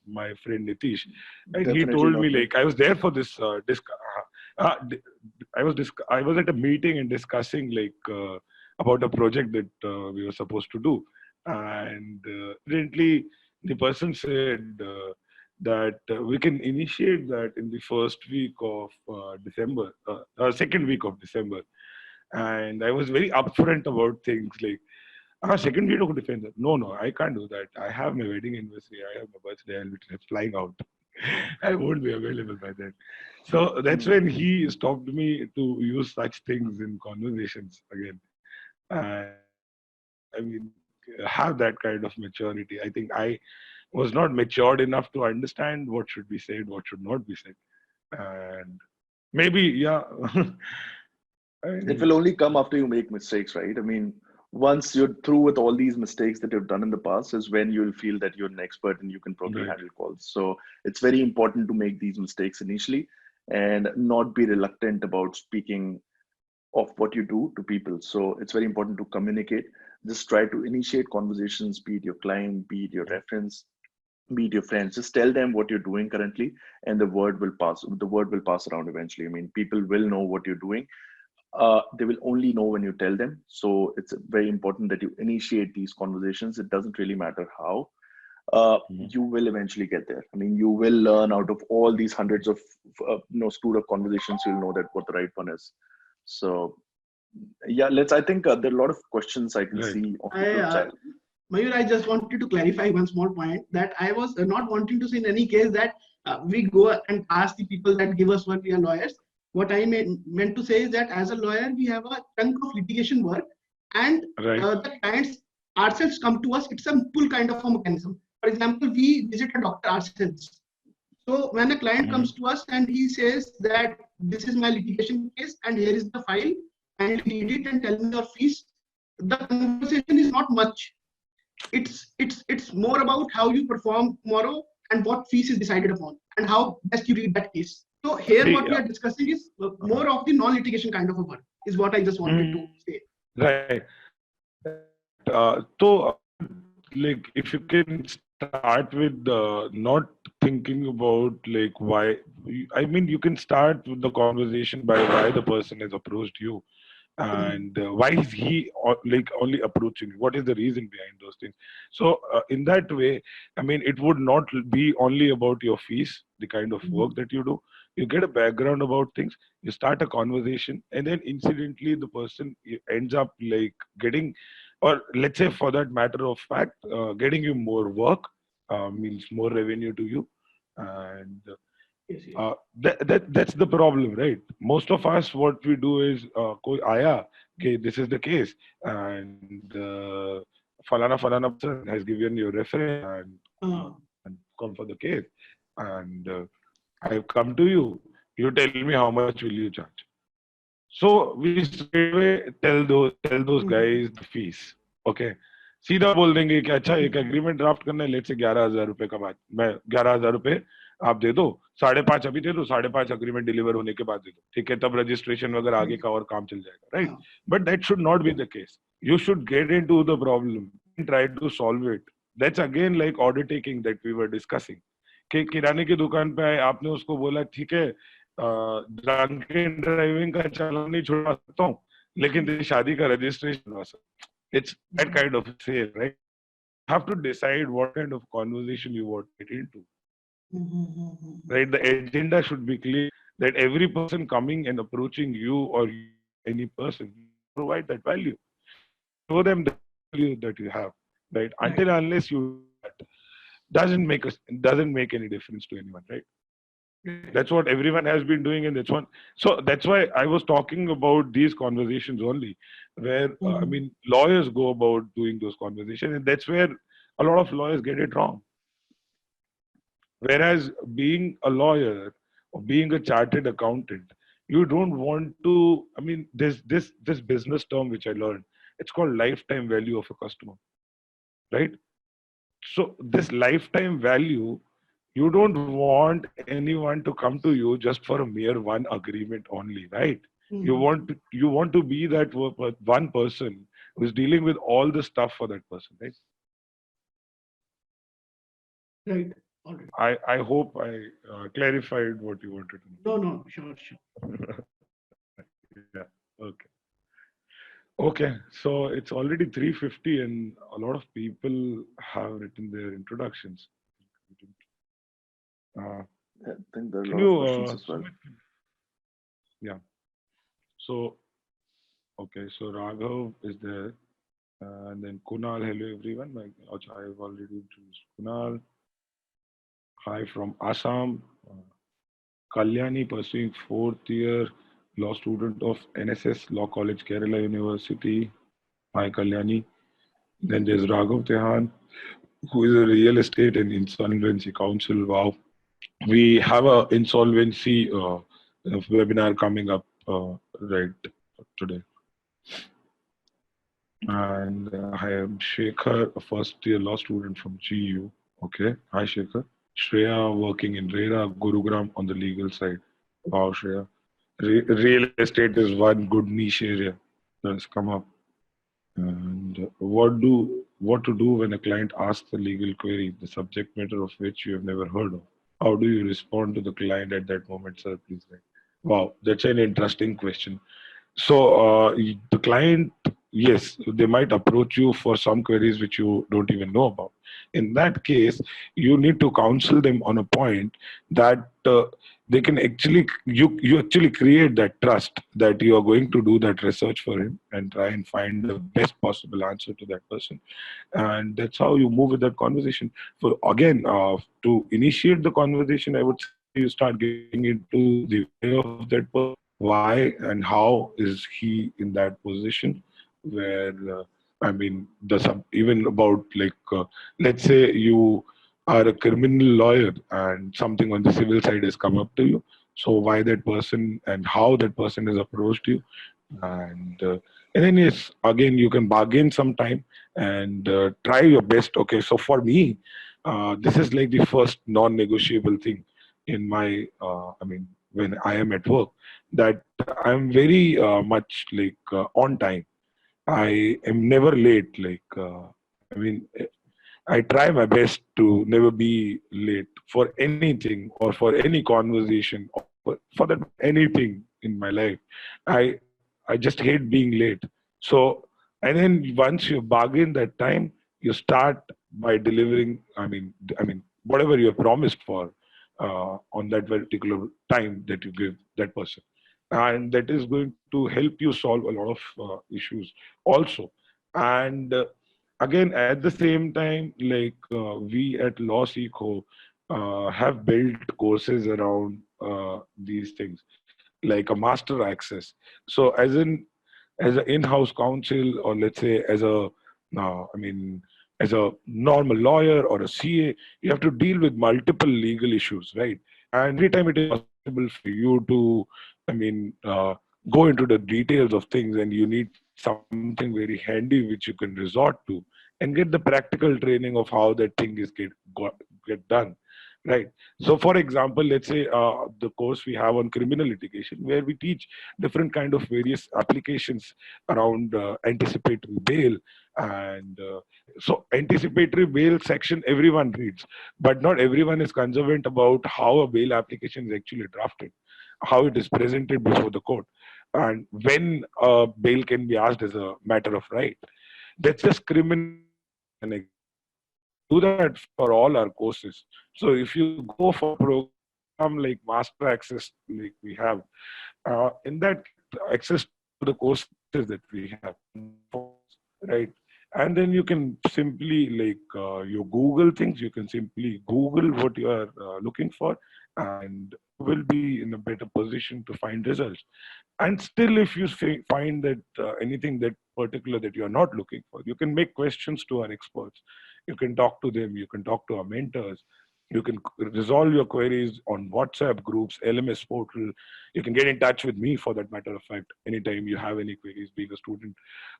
my friend Nitish? And he Definitely told not me, me. I was there for this I was at a meeting and discussing about a project that we were supposed to do. And evidently, the person said that we can initiate that in the first week of December, second week of December. And I was very upfront about things like, second week of December. No, I can't do that. I have my wedding anniversary. I have my birthday. I'll be flying out. I won't be available by then. So that's when he stopped me to use such things in conversations again. And I mean, have that kind of maturity. I think I was not matured enough to understand what should be said, what should not be said. And maybe, yeah. It will only come after you make mistakes, right? I mean, once you're through with all these mistakes that you've done in the past is when you'll feel that you're an expert and you can probably Right. handle calls. So it's very important to make these mistakes initially and not be reluctant about speaking of what you do to people. So it's very important to communicate. Just try to initiate conversations, be it your client, be it your reference, be it your friends. Just tell them what you're doing currently, and the word will pass. The word will pass around eventually. I mean, people will know what you're doing. They will only know when you tell them. So it's very important that you initiate these conversations. It doesn't really matter how. You will eventually get there. I mean, you will learn out of all these hundreds of screwed up conversations. You'll know that what the right one is. So yeah, I think there are a lot of questions I can Right. see on the group chat. Mayur, I just wanted to clarify one small point that I was not wanting to say in any case that we go and ask the people that give us work, we are lawyers. What I meant to say is that as a lawyer, we have a chunk of litigation work, and Right. the clients ourselves come to us. It's a pull kind of a mechanism. For example, we visit a doctor ourselves. So when a client comes to us and he says that this is my litigation case and here is the file, and read it and tell me your fees, the conversation is not much. It's more about how you perform tomorrow and what fees is decided upon and how best you read that case. So here what we are discussing is more of the non-litigation kind of a work is what I just wanted to say. Right. So, if you can start with not thinking about why, I mean, you can start with the conversation by why the person has approached you, and why is he only approaching you? What is the reason behind those things? So in that way, I mean, it would not be only about your fees, the kind of work that you do. You get a background about things, you start a conversation, and then incidentally the person ends up getting, or let's say for that matter of fact, getting you more work, means more revenue to you. And Yes, yes. that's the problem, right? Most of us, what we do is, koi aaya, okay, this is the case, and falana person has given you a reference and Uh, come for the case, and I've come to you. You tell me how much will you charge? So we straight away tell those mhm, guys the fees. Okay. सीधा बोल देंगे कि अच्छा एक agreement draft करना है, let's say 11,000 रुपए का बात, मैं 11,000 रुपए आप दे दो, 5.5 अभी दे दो, 5.5 अग्रीमेंट डिलीवर होने के बाद दे दो, ठीक है, तब रजिस्ट्रेशन वगैरह आगे का और काम चल जाएगा, right? uh, but that should not be the case. You should get into the problem and try to solve it. That's again like order taking that we were discussing. कि किराने की दुकान पे आए, आपने उसको बोला ठीक है ड्रंक ड्राइविंग का चालान नहीं छुड़वा सकता हूँ, लेकिन तेरी शादी का रजिस्ट्रेशन छुड़वा सकता हूँ. It's that kind of sale, right? You have to decide what kind of conversation you want to get into, mhm, right? The agenda should be clear that every person coming and approaching you or any person provide that value. Show them the value that you have, right? right. Until unless you do that, doesn't make any difference to anyone, right? Right. That's what everyone has been doing, and that's why I was talking about these conversations only, where I Mhm, mean lawyers go about doing those conversations, and that's where a lot of lawyers get it wrong. Whereas being a lawyer or being a chartered accountant, you don't want to. I mean, this business term which I learned, it's called lifetime value of a customer, right? So this lifetime value, you don't want anyone to come to you just for a mere one agreement only, right? mhm, You want to be that one person who's dealing with all the stuff for that person, right? right. All right. I hope I clarified what you wanted to No, no, sure, sure. know. Yeah. Okay. Okay. So it's already 3:50, and a lot of people have written their introductions. I think there are a Can lot of you, questions as well. Sumit? Yeah. So okay. So Raghav is there. And then Kunal, hello everyone. I've already introduced Kunal. Hi from Assam. Kalyani pursuing fourth year law student of NSS Law College, Kerala University. Hi Kalyani. Then there's Raghav Tehan, who is a real estate and insolvency counsel. Wow. We have a insolvency webinar coming up right today. And I am Shekhar, a first year law student from GU. Okay. Hi, Shekhar. Shreya working in RERA, Gurugram on the legal side. Wow, Shreya. Real estate is one good niche area that's come up. And what to do when a client asks a legal query, the subject matter of which you have never heard of? How do you respond to the client at that moment, sir? Please. Wow, that's an interesting question. So the client, yes, they might approach you for some queries which you don't even know about. In that case, you need to counsel them on a point that they can actually you actually create that trust that you are going to do that research for him and try and find the best possible answer to that person, and that's how you move with that conversation. For again, to initiate the conversation, I would say you start getting into the why of that person. Why and how is he in that position? Where I mean, even about like let's say you are a criminal lawyer and something on the civil side has come up to you. So why that person and how that person has approached you, and then yes, again you can bargain some time and try your best. Okay, so for me, this is like the first non-negotiable thing in my. I mean, when I am at work, that I'm very much like on time. I am never late. Like I mean, I try my best to never be late for anything or for any conversation or for that anything in my life. I just hate being late. So and then once you bargain that time, you start by delivering. I mean whatever you have promised for on that particular time that you give that person, and that is going to help you solve a lot of issues also. And again, at the same time, like we at LawSikho, have built courses around these things, like a master access. So as an in-house counsel, or let's say as a as a normal lawyer or a CA, you have to deal with multiple legal issues, right? And every time it is possible for you to, I mean, go into the details of things, and you need something very handy which you can resort to and get the practical training of how that thing is get done, right? So, for example, let's say the course we have on criminal litigation, where we teach different kind of various applications around anticipatory bail, and so anticipatory bail section everyone reads, but not everyone is conservant about how a bail application is actually drafted, how it is presented before the court, and when bail can be asked as a matter of right. That's just criminal litigation, an example. Do that for all our courses. So if you go for a program like Master Access, like we have, in that access to the courses that we have on the phones, right? And then you can simply you Google things. You can simply Google what you are looking for, and you will be in a better position to find results. And still, if you find that anything that particular that you are not looking for, you can make questions to our experts. You can talk to them. You can talk to our mentors. You can resolve your queries on WhatsApp groups, LMS portal. You can get in touch with me, for that matter of fact, anytime you have any queries, being a student,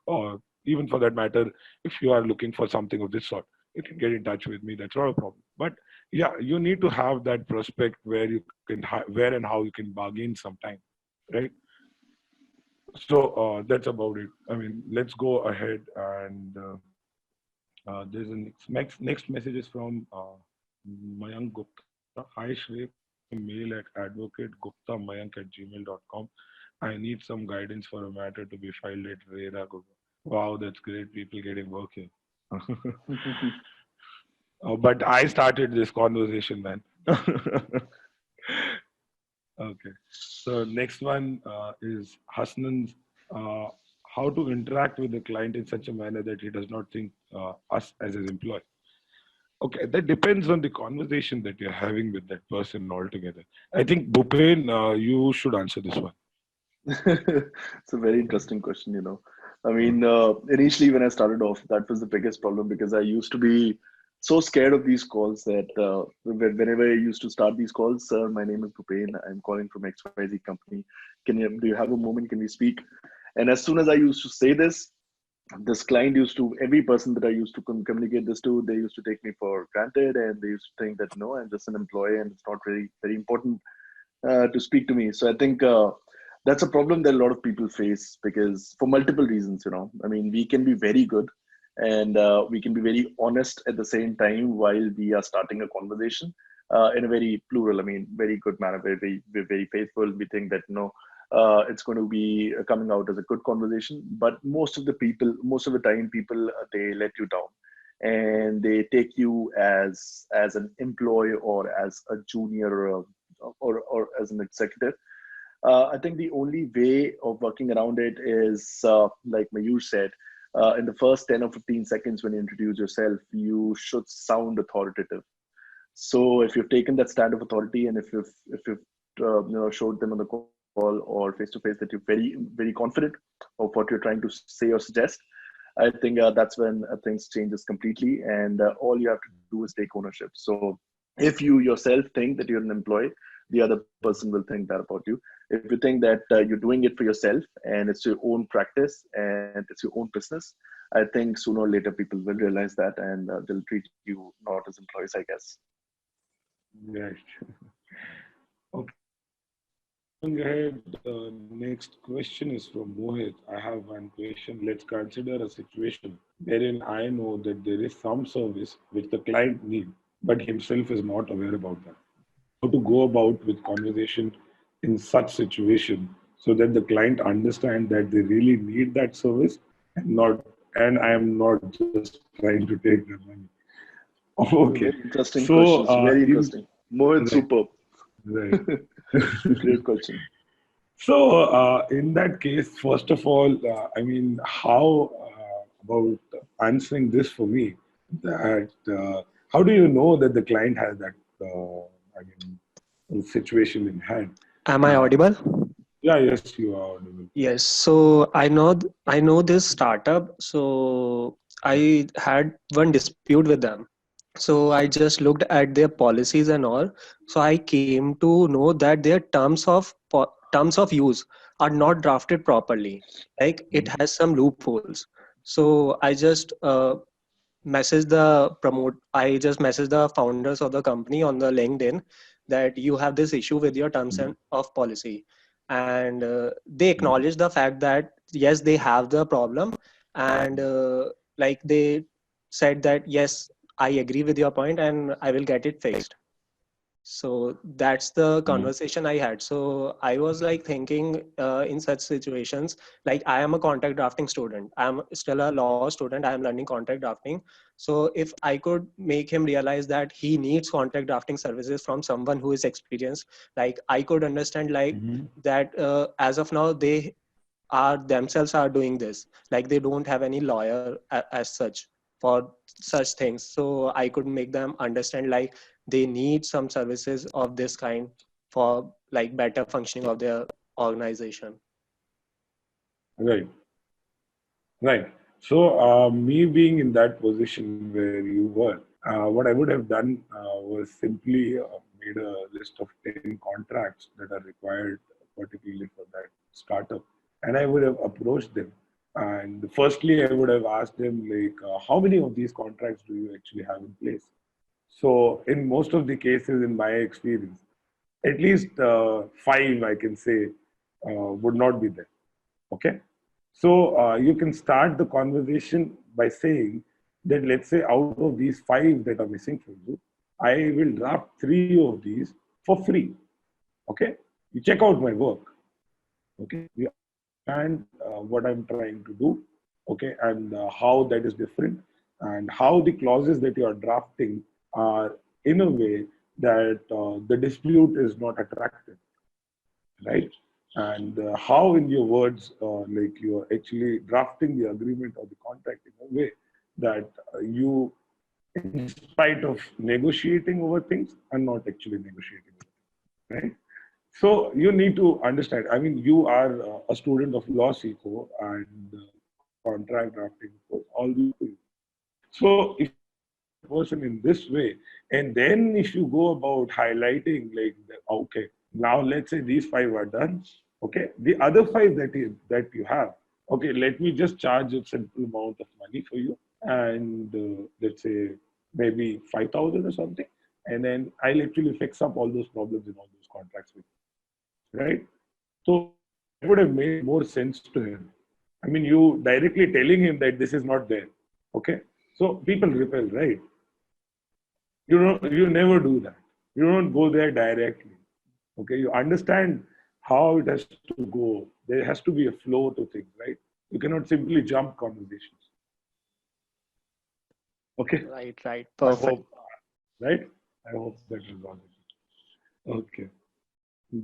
or even for that matter, if you are looking for something of this sort, you can get in touch with me. That's not a problem. But yeah, you need to have that prospect where you can, where and how you can bargain sometime, right? So that's about it. I mean, let's go ahead, and there's a next message is from Mayank Gupta. Hi Shri, mail at advocate.guptamayank@gmail.com. I need some guidance for a matter to be filed at RERA. Wow, that's great. People getting work here. But I started this conversation, man. Okay. So next one is Hasnan's how to interact with the client in such a manner that he does not think us as his employee. Okay, that depends on the conversation that you're having with that person altogether. I think Bhupen, you should answer this one. It's a very interesting question. I mean, initially when I started off, that was the biggest problem because I used to be so scared of these calls that whenever I used to start these calls, sir, my name is Bhupen. I'm calling from XYZ company. Do you have a moment? Can we speak? And as soon as I used to say this client every person that I used to communicate this to, they used to take me for granted, and they used to think that no, I'm just an employee and it's not very, very important to speak to me. So I think that's a problem that a lot of people face because for multiple reasons. I mean, we can be very good and we can be very honest at the same time while we are starting a conversation in a very plural, I mean, very good manner, we're very faithful. We think that, it's going to be coming out as a good conversation. But most of the time, people, they let you down and they take you as an employee or as a junior or as an executive. I think the only way of working around it is, like Mayur said, in the first 10 or 15 seconds when you introduce yourself, you should sound authoritative. So if you've taken that stand of authority and if you've showed them on the call or face to face that you're very, very confident of what you're trying to say or suggest, I think that's when things changes completely, and all you have to do is take ownership. So if you yourself think that you're an employee, the other person will think that about you. If you think that you're doing it for yourself and it's your own practice and it's your own business, I think sooner or later people will realize that, and they'll treat you not as employees, I guess. Right. Okay. Going ahead, the next question is from Mohit. I have one question. Let's consider a situation wherein I know that there is some service which the client needs, but himself is not aware about that. How to go about with conversation in such situation so that the client understand that they really need that service and I am not just trying to take their money. Okay. Very interesting So questions. Very interesting. Mohit, right, superb. right. Great question. So, in that case, first of all, I mean, how about answering this for me? That how do you know that the client has that the situation in hand. Am I audible? Yeah, yes, you are audible. Yes. So I know this startup. So I had one dispute with them. So I just looked at their policies and all. So I came to know that their terms of use are not drafted properly. Like it has some loopholes. So I just messaged the founders of the company on the LinkedIn that you have this issue with your terms and of policy, and they acknowledge the fact that yes, they have the problem, and like they said that yes, I agree with your point and I will get it fixed. So that's the conversation I had. So I was like thinking in such situations, like I am a contract drafting student, I'm still a law student, I am learning contract drafting. So if I could make him realize that he needs contract drafting services from someone who is experienced, like I could understand like that as of now they are themselves are doing this, like they don't have any lawyer as such for such things. So I could make them understand like they need some services of this kind for like better functioning of their organization. Right. Right. So, me being in that position where you were, what I would have done was simply made a list of 10 contracts that are required, particularly for that startup. And I would have approached them. And firstly, I would have asked them, like, how many of these contracts do you actually have in place? So, in most of the cases, in my experience, at least five, I can say, would not be there. Okay. So you can start the conversation by saying that, let's say, out of these five that are missing for you, I will draft three of these for free. Okay. You check out my work. Okay. You understand what I'm trying to do. Okay. And how that is different, and how the clauses that you are drafting are in a way that the dispute is not attractive, right? And how, in your words, like you are actually drafting the agreement or the contract in a way that you, in spite of negotiating over things, are not actually negotiating, right? So you need to understand. I mean, you are a student of LawSikho, and contract drafting, of course, all these things. So if a person in this way, and then if you go about highlighting, like, okay, now let's say these five are done. Okay, the other five that you have, okay, let me just charge a simple amount of money for you, and let's say maybe 5,000 or something, and then I'll actually fix up all those problems in all those contracts with you, right? So that would have made more sense to him. I mean, you directly telling him that this is not there. Okay, so people repel, right? You never do that. You don't go there directly. Okay, you understand how it has to go. There has to be a flow to things, right? You cannot simply jump conversations. Okay, Right, I perfect. hope, right? I hope that resolves it. Okay,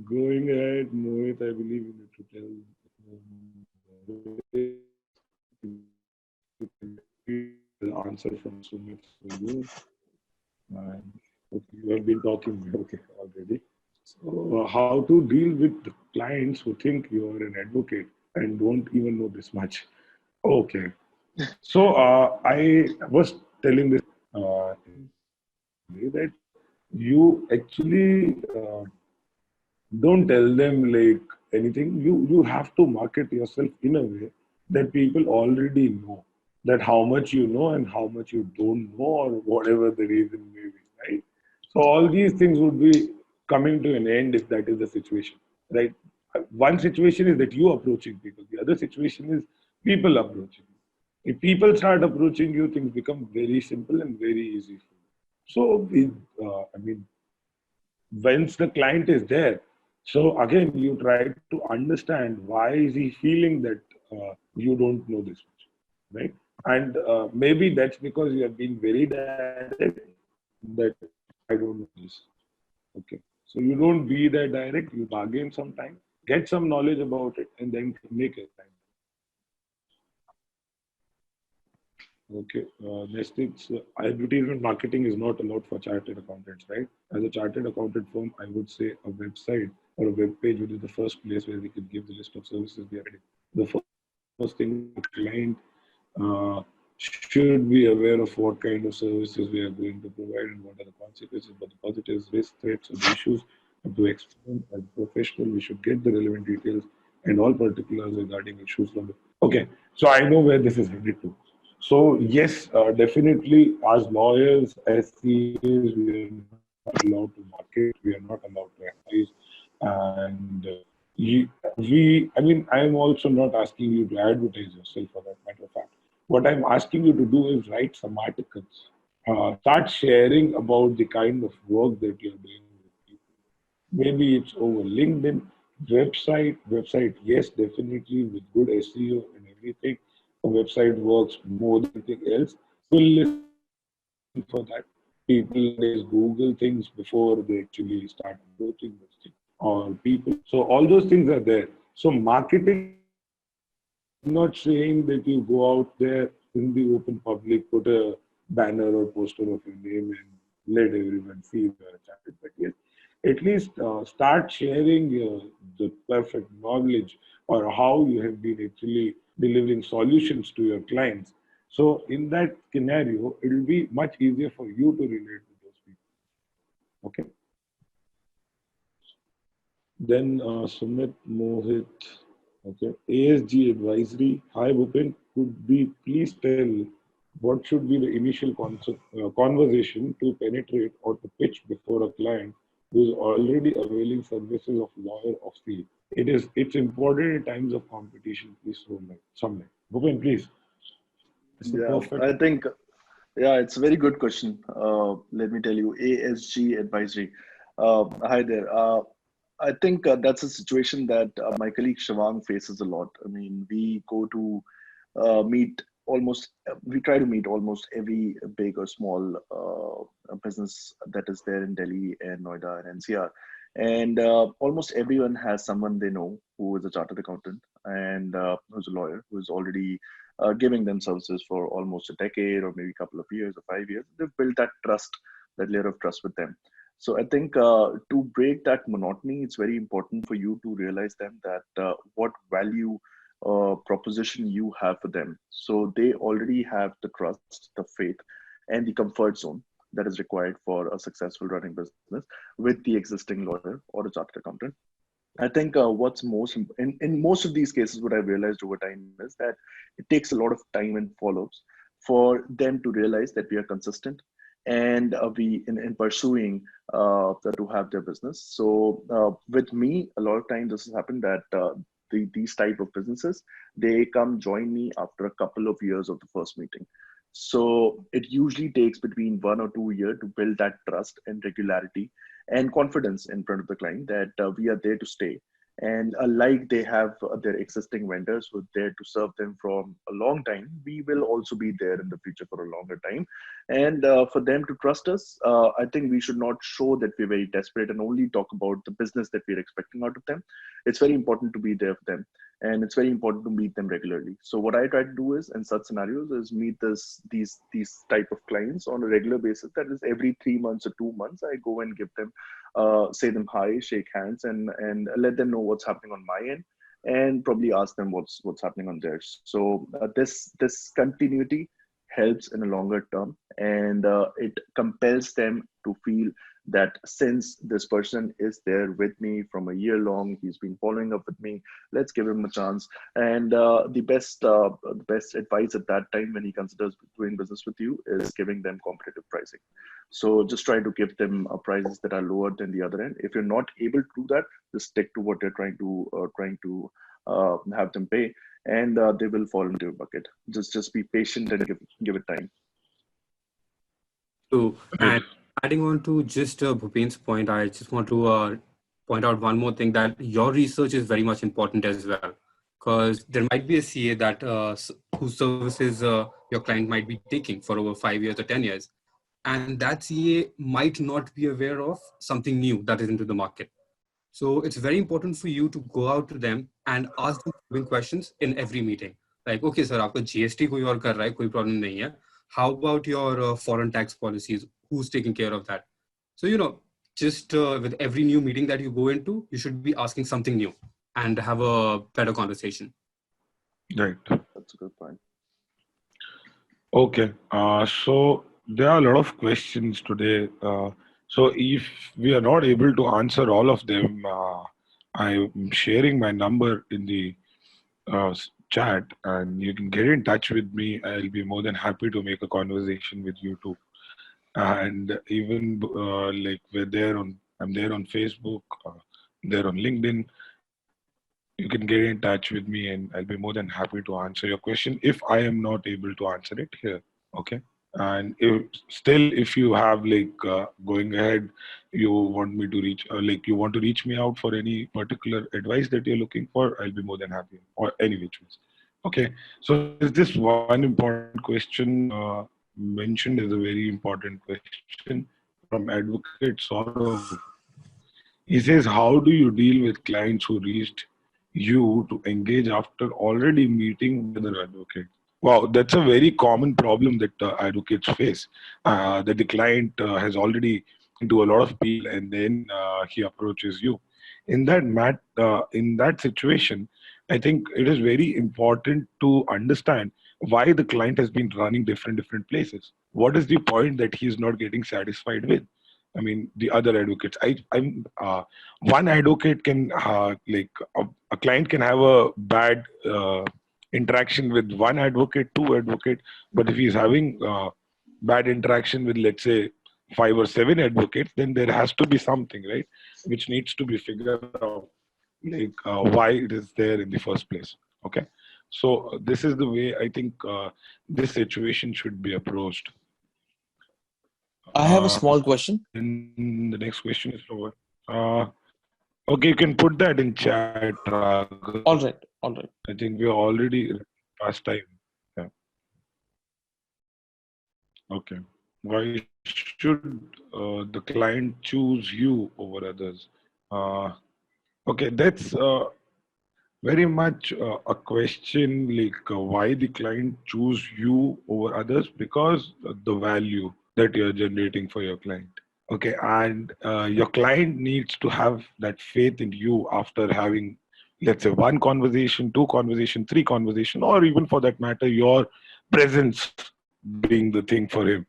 going ahead, Mohit, I believe you need to tell the answer from Sumit for you. And okay, you have been talking okay already. So, how to deal with the clients who think you are an advocate and don't even know this much? Okay. So, I was telling this that you actually don't tell them like anything. You have to market yourself in a way that people already know that how much you know and how much you don't know, or whatever the reason may be, right? So all these things would be coming to an end if that is the situation, right? One situation is that you approaching people, the other situation is people approaching you. If people start approaching you, things become very simple and very easy for you. So I mean, once the client is there, so again you try to understand why is he feeling that you don't know this much, right? And maybe that's because you have been very direct that I don't know this. Okay, so you don't be that direct, you bargain some time, get some knowledge about it, and then make it time. Okay. Next is advertisement marketing is not allowed for chartered accountants, right? As a chartered accountant firm, I would say a website or a web page would be the first place where we could give the list of services we are doing. The first thing the client should be aware of what kind of services we are going to provide and what are the consequences, but the positives, risk, threats, or the issues to explain as a professional. We should get the relevant details and all particulars regarding issues from the. Okay, so I know where this is headed to. So yes, definitely as lawyers, as CAs, we are not allowed to market, we are not allowed to advise, and I mean, I am also not asking you to advertise yourself for that matter of fact. What I'm asking you to do is write some articles. Start sharing about the kind of work that you're doing with people. Maybe it's over LinkedIn, website, yes, definitely with good SEO and everything. A website works more than anything else. Will listen for that. People nowadays Google things before they actually start approaching this thing. Or people. So all those things are there. So marketing is not saying that you go out there in the open public, put a banner or poster of your name and let everyone see you are a chartered. But yes, at least start sharing the perfect knowledge or how you have been actually delivering solutions to your clients. So in that scenario, it will be much easier for you to relate to those people. Okay. Then Sumit Mohit, okay, ASG advisory. Hi Bhupen, could we please tell what should be the initial conversation to penetrate or to pitch before a client who is already availing services of lawyer of CA? It's important in times of competition. Please throw light, some light. Bhupen, please. It's the Yeah, perfect. I think, yeah, it's a very good question. Let me tell you, ASG advisory. Hi there. I think that's a situation that my colleague Shivang faces a lot. I mean, we go to meet we try to meet almost every big or small business that is there in Delhi and Noida and NCR. And almost everyone has someone they know who is a chartered accountant and who's a lawyer who is already giving them services for almost a decade or maybe a couple of years or 5 years. They've built that trust, that layer of trust with them. So I think to break that monotony, it's very important for you to realize them that what value proposition you have for them. So they already have the trust, the faith, and the comfort zone that is required for a successful running business with the existing lawyer or a chartered accountant. I think what's in most of these cases, what I've realized over time is that it takes a lot of time and follow-ups for them to realize that we are consistent and we in pursuing to have their business. So with me, a lot of times this has happened that these type of businesses, they come join me after a couple of years of the first meeting. So it usually takes between 1 or 2 years to build that trust and regularity and confidence in front of the client that we are there to stay. And like they have their existing vendors who are there to serve them from a long time, we will also be there in the future for a longer time. And for them to trust us, I think we should not show that we're very desperate and only talk about the business that we're expecting out of them. It's very important to be there for them. And it's very important to meet them regularly. So what I try to do is in such scenarios is meet these type of clients on a regular basis. That is every 3 months or 2 months, I go and give them, say them hi, shake hands, and let them know what's happening on my end, and probably ask them what's happening on theirs. So this continuity helps in a longer term, and it compels them to feel that since this person is there with me from a year long, he's been following up with me, let's give him a chance. And the best advice at that time when he considers doing business with you is giving them competitive pricing. So just try to give them prices that are lower than the other end. If you're not able to do that, just stick to what you're trying to have them pay, and they will fall into your bucket. Just be patient and give it time. So, and adding on to just Bhupen's point, I just want to point out one more thing, that your research is very much important as well, because there might be a CA that whose services your client might be taking for over 5 years or 10 years, and that CA might not be aware of something new that is into the market. So it's very important for you to go out to them and ask them questions in every meeting. like, okay sir, आपका GST कोई और कर रहा है, कोई problem नहीं है. How about your foreign tax policies? Who's taking care of that? So, just with every new meeting that you go into, you should be asking something new and have a better conversation. Right. That's a good point. Okay. So there are a lot of questions today. So if we are not able to answer all of them, I'm sharing my number in the chat, and you can get in touch with me. I'll be more than happy to make a conversation with you too. And even like I'm there on Facebook, there on LinkedIn. You can get in touch with me, and I'll be more than happy to answer your question if I am not able to answer it here. Okay. And if you have like going ahead, you want me to like you want to reach me out for any particular advice that you're looking for, I'll be more than happy, or any which ways. Okay. So is this one important question mentioned is a very important question from Advocate Saurav. He says, how do you deal with clients who reached you to engage after already meeting with an advocate? Wow, that's a very common problem that advocates face. That the client has already into a lot of people, and then he approaches you. In that situation, I think it is very important to understand why the client has been running different places. What is the point that he is not getting satisfied with? I mean, the other advocates. I'm one advocate can like a client can have a bad interaction with one advocate, two advocate, but if he's having bad interaction with, let's say, 5 or 7 advocates, then there has to be something, right, which needs to be figured out, like why it is there in the first place. Okay, so this is the way I think this situation should be approached. I have a small question. And the next question is over. Okay, you can put that in chat, Raghav. All right. I think we are already past time. Yeah. Okay. Why should the client choose you over others? Okay, that's very much a question, like why the client choose you over others, because the value that you're generating for your client. Okay, and your client needs to have that faith in you after having, let's say, 1 conversation, 2 conversation, 3 conversation, or even for that matter, your presence being the thing for him.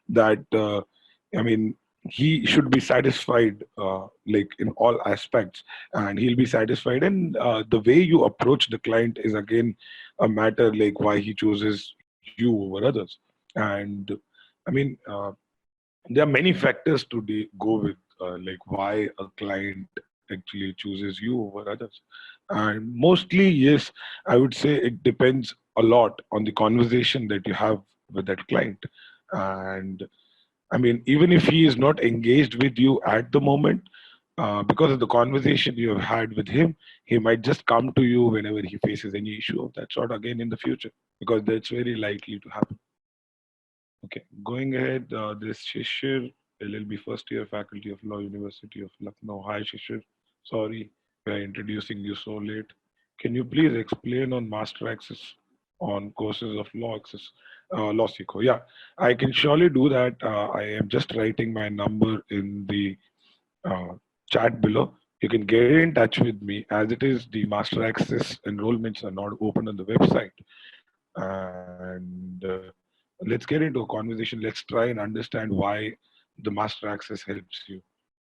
That I mean, he should be satisfied, like in all aspects, and he'll be satisfied. And the way you approach the client is again a matter, like why he chooses you over others. And I mean, there are many factors to go with, like why a client actually chooses you over others. And mostly, yes, I would say it depends a lot on the conversation that you have with that client. And I mean, even if he is not engaged with you at the moment, because of the conversation you have had with him, he might just come to you whenever he faces any issue of that sort again in the future, because that's very likely to happen. Okay, going ahead, this Shishir, LLB first year, Faculty of Law, University of Lucknow. Hi Shishir, sorry we are introducing you so late. Can you please explain on master access on courses of LawSikho? Yeah, I can surely do that. I am just writing my number in the uh, chat below. You can get in touch with me, as it is the master access enrollments are not open on the website. And let's get into a conversation. Let's try and understand why the master access helps you,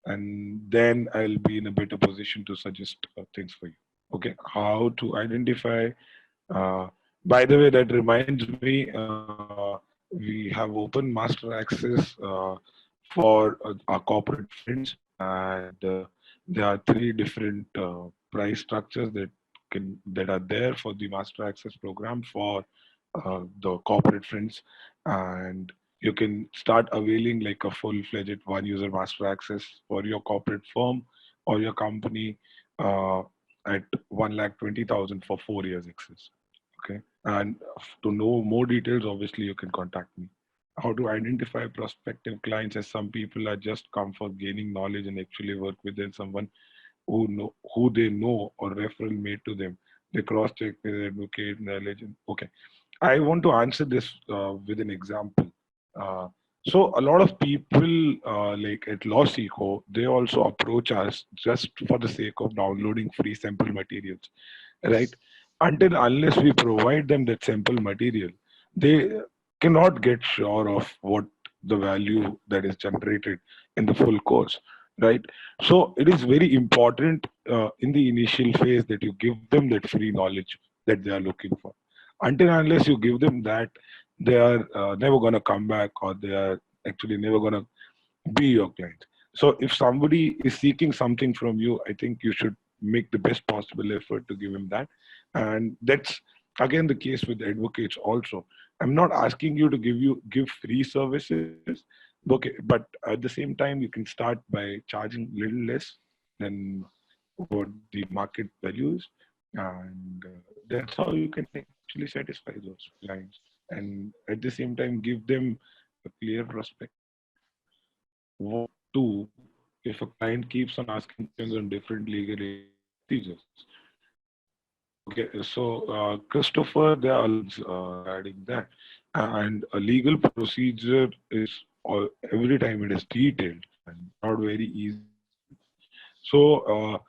and then I'll be in a better position to suggest things for you. Okay, how to identify. uh, by the way, that reminds me, we have open master access for our corporate friends, and there are 3 different price structures that are there for the master access program for the corporate friends. And you can start availing like a full-fledged one-user master access for your corporate firm or your company at 1,20,000 for 4 years access. Okay, and to know more details, obviously you can contact me. How to identify prospective clients, as some people are just come for gaining knowledge and actually work with someone who they know or referral made to them. They cross-check the advocate and the alleged. Okay. I want to answer this with an example. Uh, so a lot of people like at LawSikho, they also approach us just for the sake of downloading free sample materials, right? Until unless we provide them that sample material, they cannot get sure of what the value that is generated in the full course, right? So it is very important in the initial phase that you give them that free knowledge that they are looking for. Until unless you give them that, they are never going to come back, or they are actually never going to be your client. So if somebody is seeking something from you, I think you should make the best possible effort to give him that. And that's again the case with advocates also. I'm not asking you to give free services, okay, but at the same time you can start by charging little less than what the market values, and that's how you can actually satisfy those clients, and at the same time give them a clear prospect what to if a client keeps on asking questions on different legal procedures. Okay, so Christopher, there are regarding that, and a legal procedure is every time it is detailed and not very easy. So,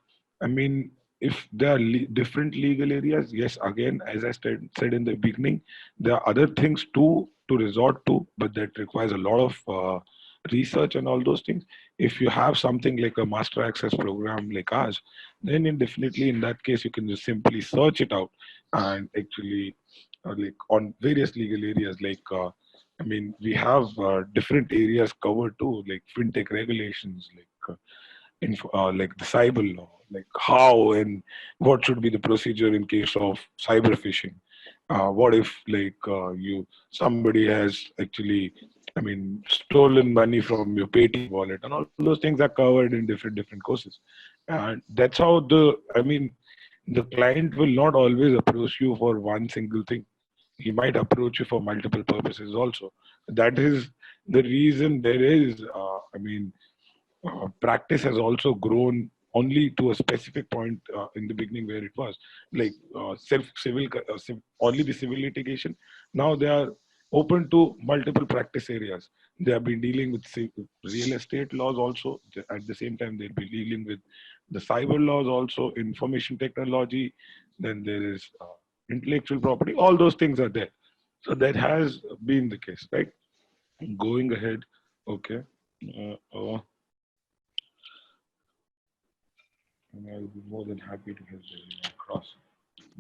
I mean, if there are different legal areas, yes, again, as I said in the beginning, there are other things too to resort to, but that requires a lot of research and all those things. If you have something like a master access program like ours, then definitely in that case, you can just simply search it out and actually, like on various legal areas, like I mean, we have different areas covered too, like fintech regulations, like the cyber law, like how and what should be the procedure in case of cyber phishing. What if somebody has actually, I mean, stolen money from your Paytm wallet, and all those things are covered in different courses. And that's how the client will not always approach you for one single thing. He might approach you for multiple purposes also. That is the reason there is, practice has also grown only to a specific point in the beginning where it was like only the civil litigation. Now they are open to multiple practice areas. They have been dealing with real estate laws also. At the same time, they'll be dealing with the cyber laws also, information technology. Then there is intellectual property. All those things are there. So that has been the case, right? Going ahead, okay. And I'll be more than happy to help everyone across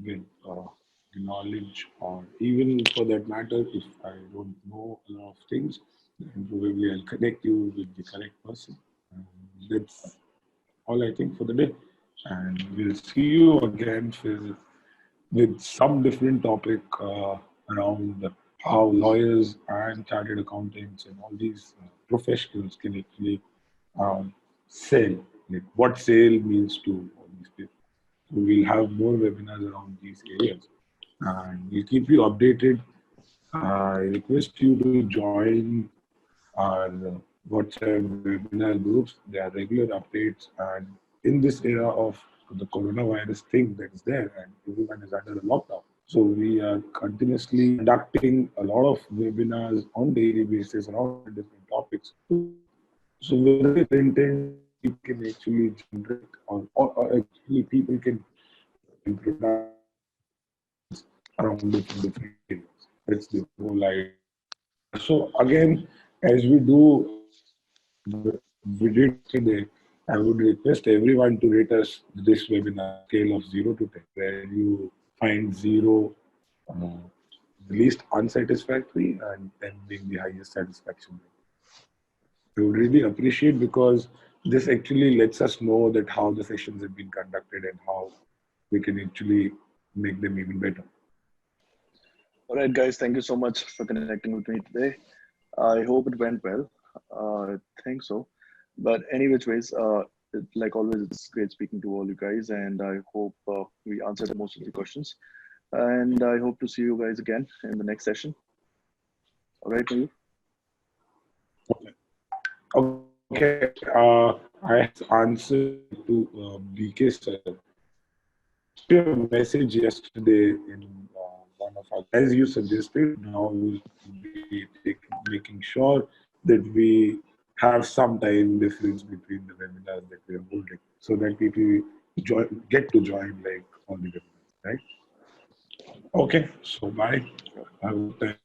with knowledge, or even for that matter, if I don't know a lot of things, then probably I'll connect you with the correct person. And that's all I think for the day. And we'll see you again, Phil, with some different topic around how lawyers and chartered accountants and all these professionals can actually sell, like what sale means to all these people. So we'll have more webinars around these areas, and we'll keep you updated. I request you to join our WhatsApp webinar groups. There are regular updates, and in this era of the coronavirus thing that is there, and everyone is under a lockdown. So we are continuously conducting a lot of webinars on daily basis around different topics. So whether it's intent, people can actually generate, or actually people can product around different areas. That's the whole idea. So again, as we did today, I would request everyone to rate us this webinar scale of 0 to 10, where you find 0 the least unsatisfactory and 10 being the highest satisfaction rate. We would really appreciate, because this actually lets us know that how the sessions have been conducted and how we can actually make them even better. All right, guys, thank you so much for connecting with me today. I hope it went well. I think so. But any which ways, like always, it's great speaking to all you guys, and I hope we answered most of the questions. And I hope to see you guys again in the next session. All right, Mayur? Okay. I answered to BK sir. your message yesterday in one of our, as you suggested, now we'll be making sure that we have some time difference between the webinars that we are holding so that people get to join like all the webinars, right? Okay, so bye. Have a good time.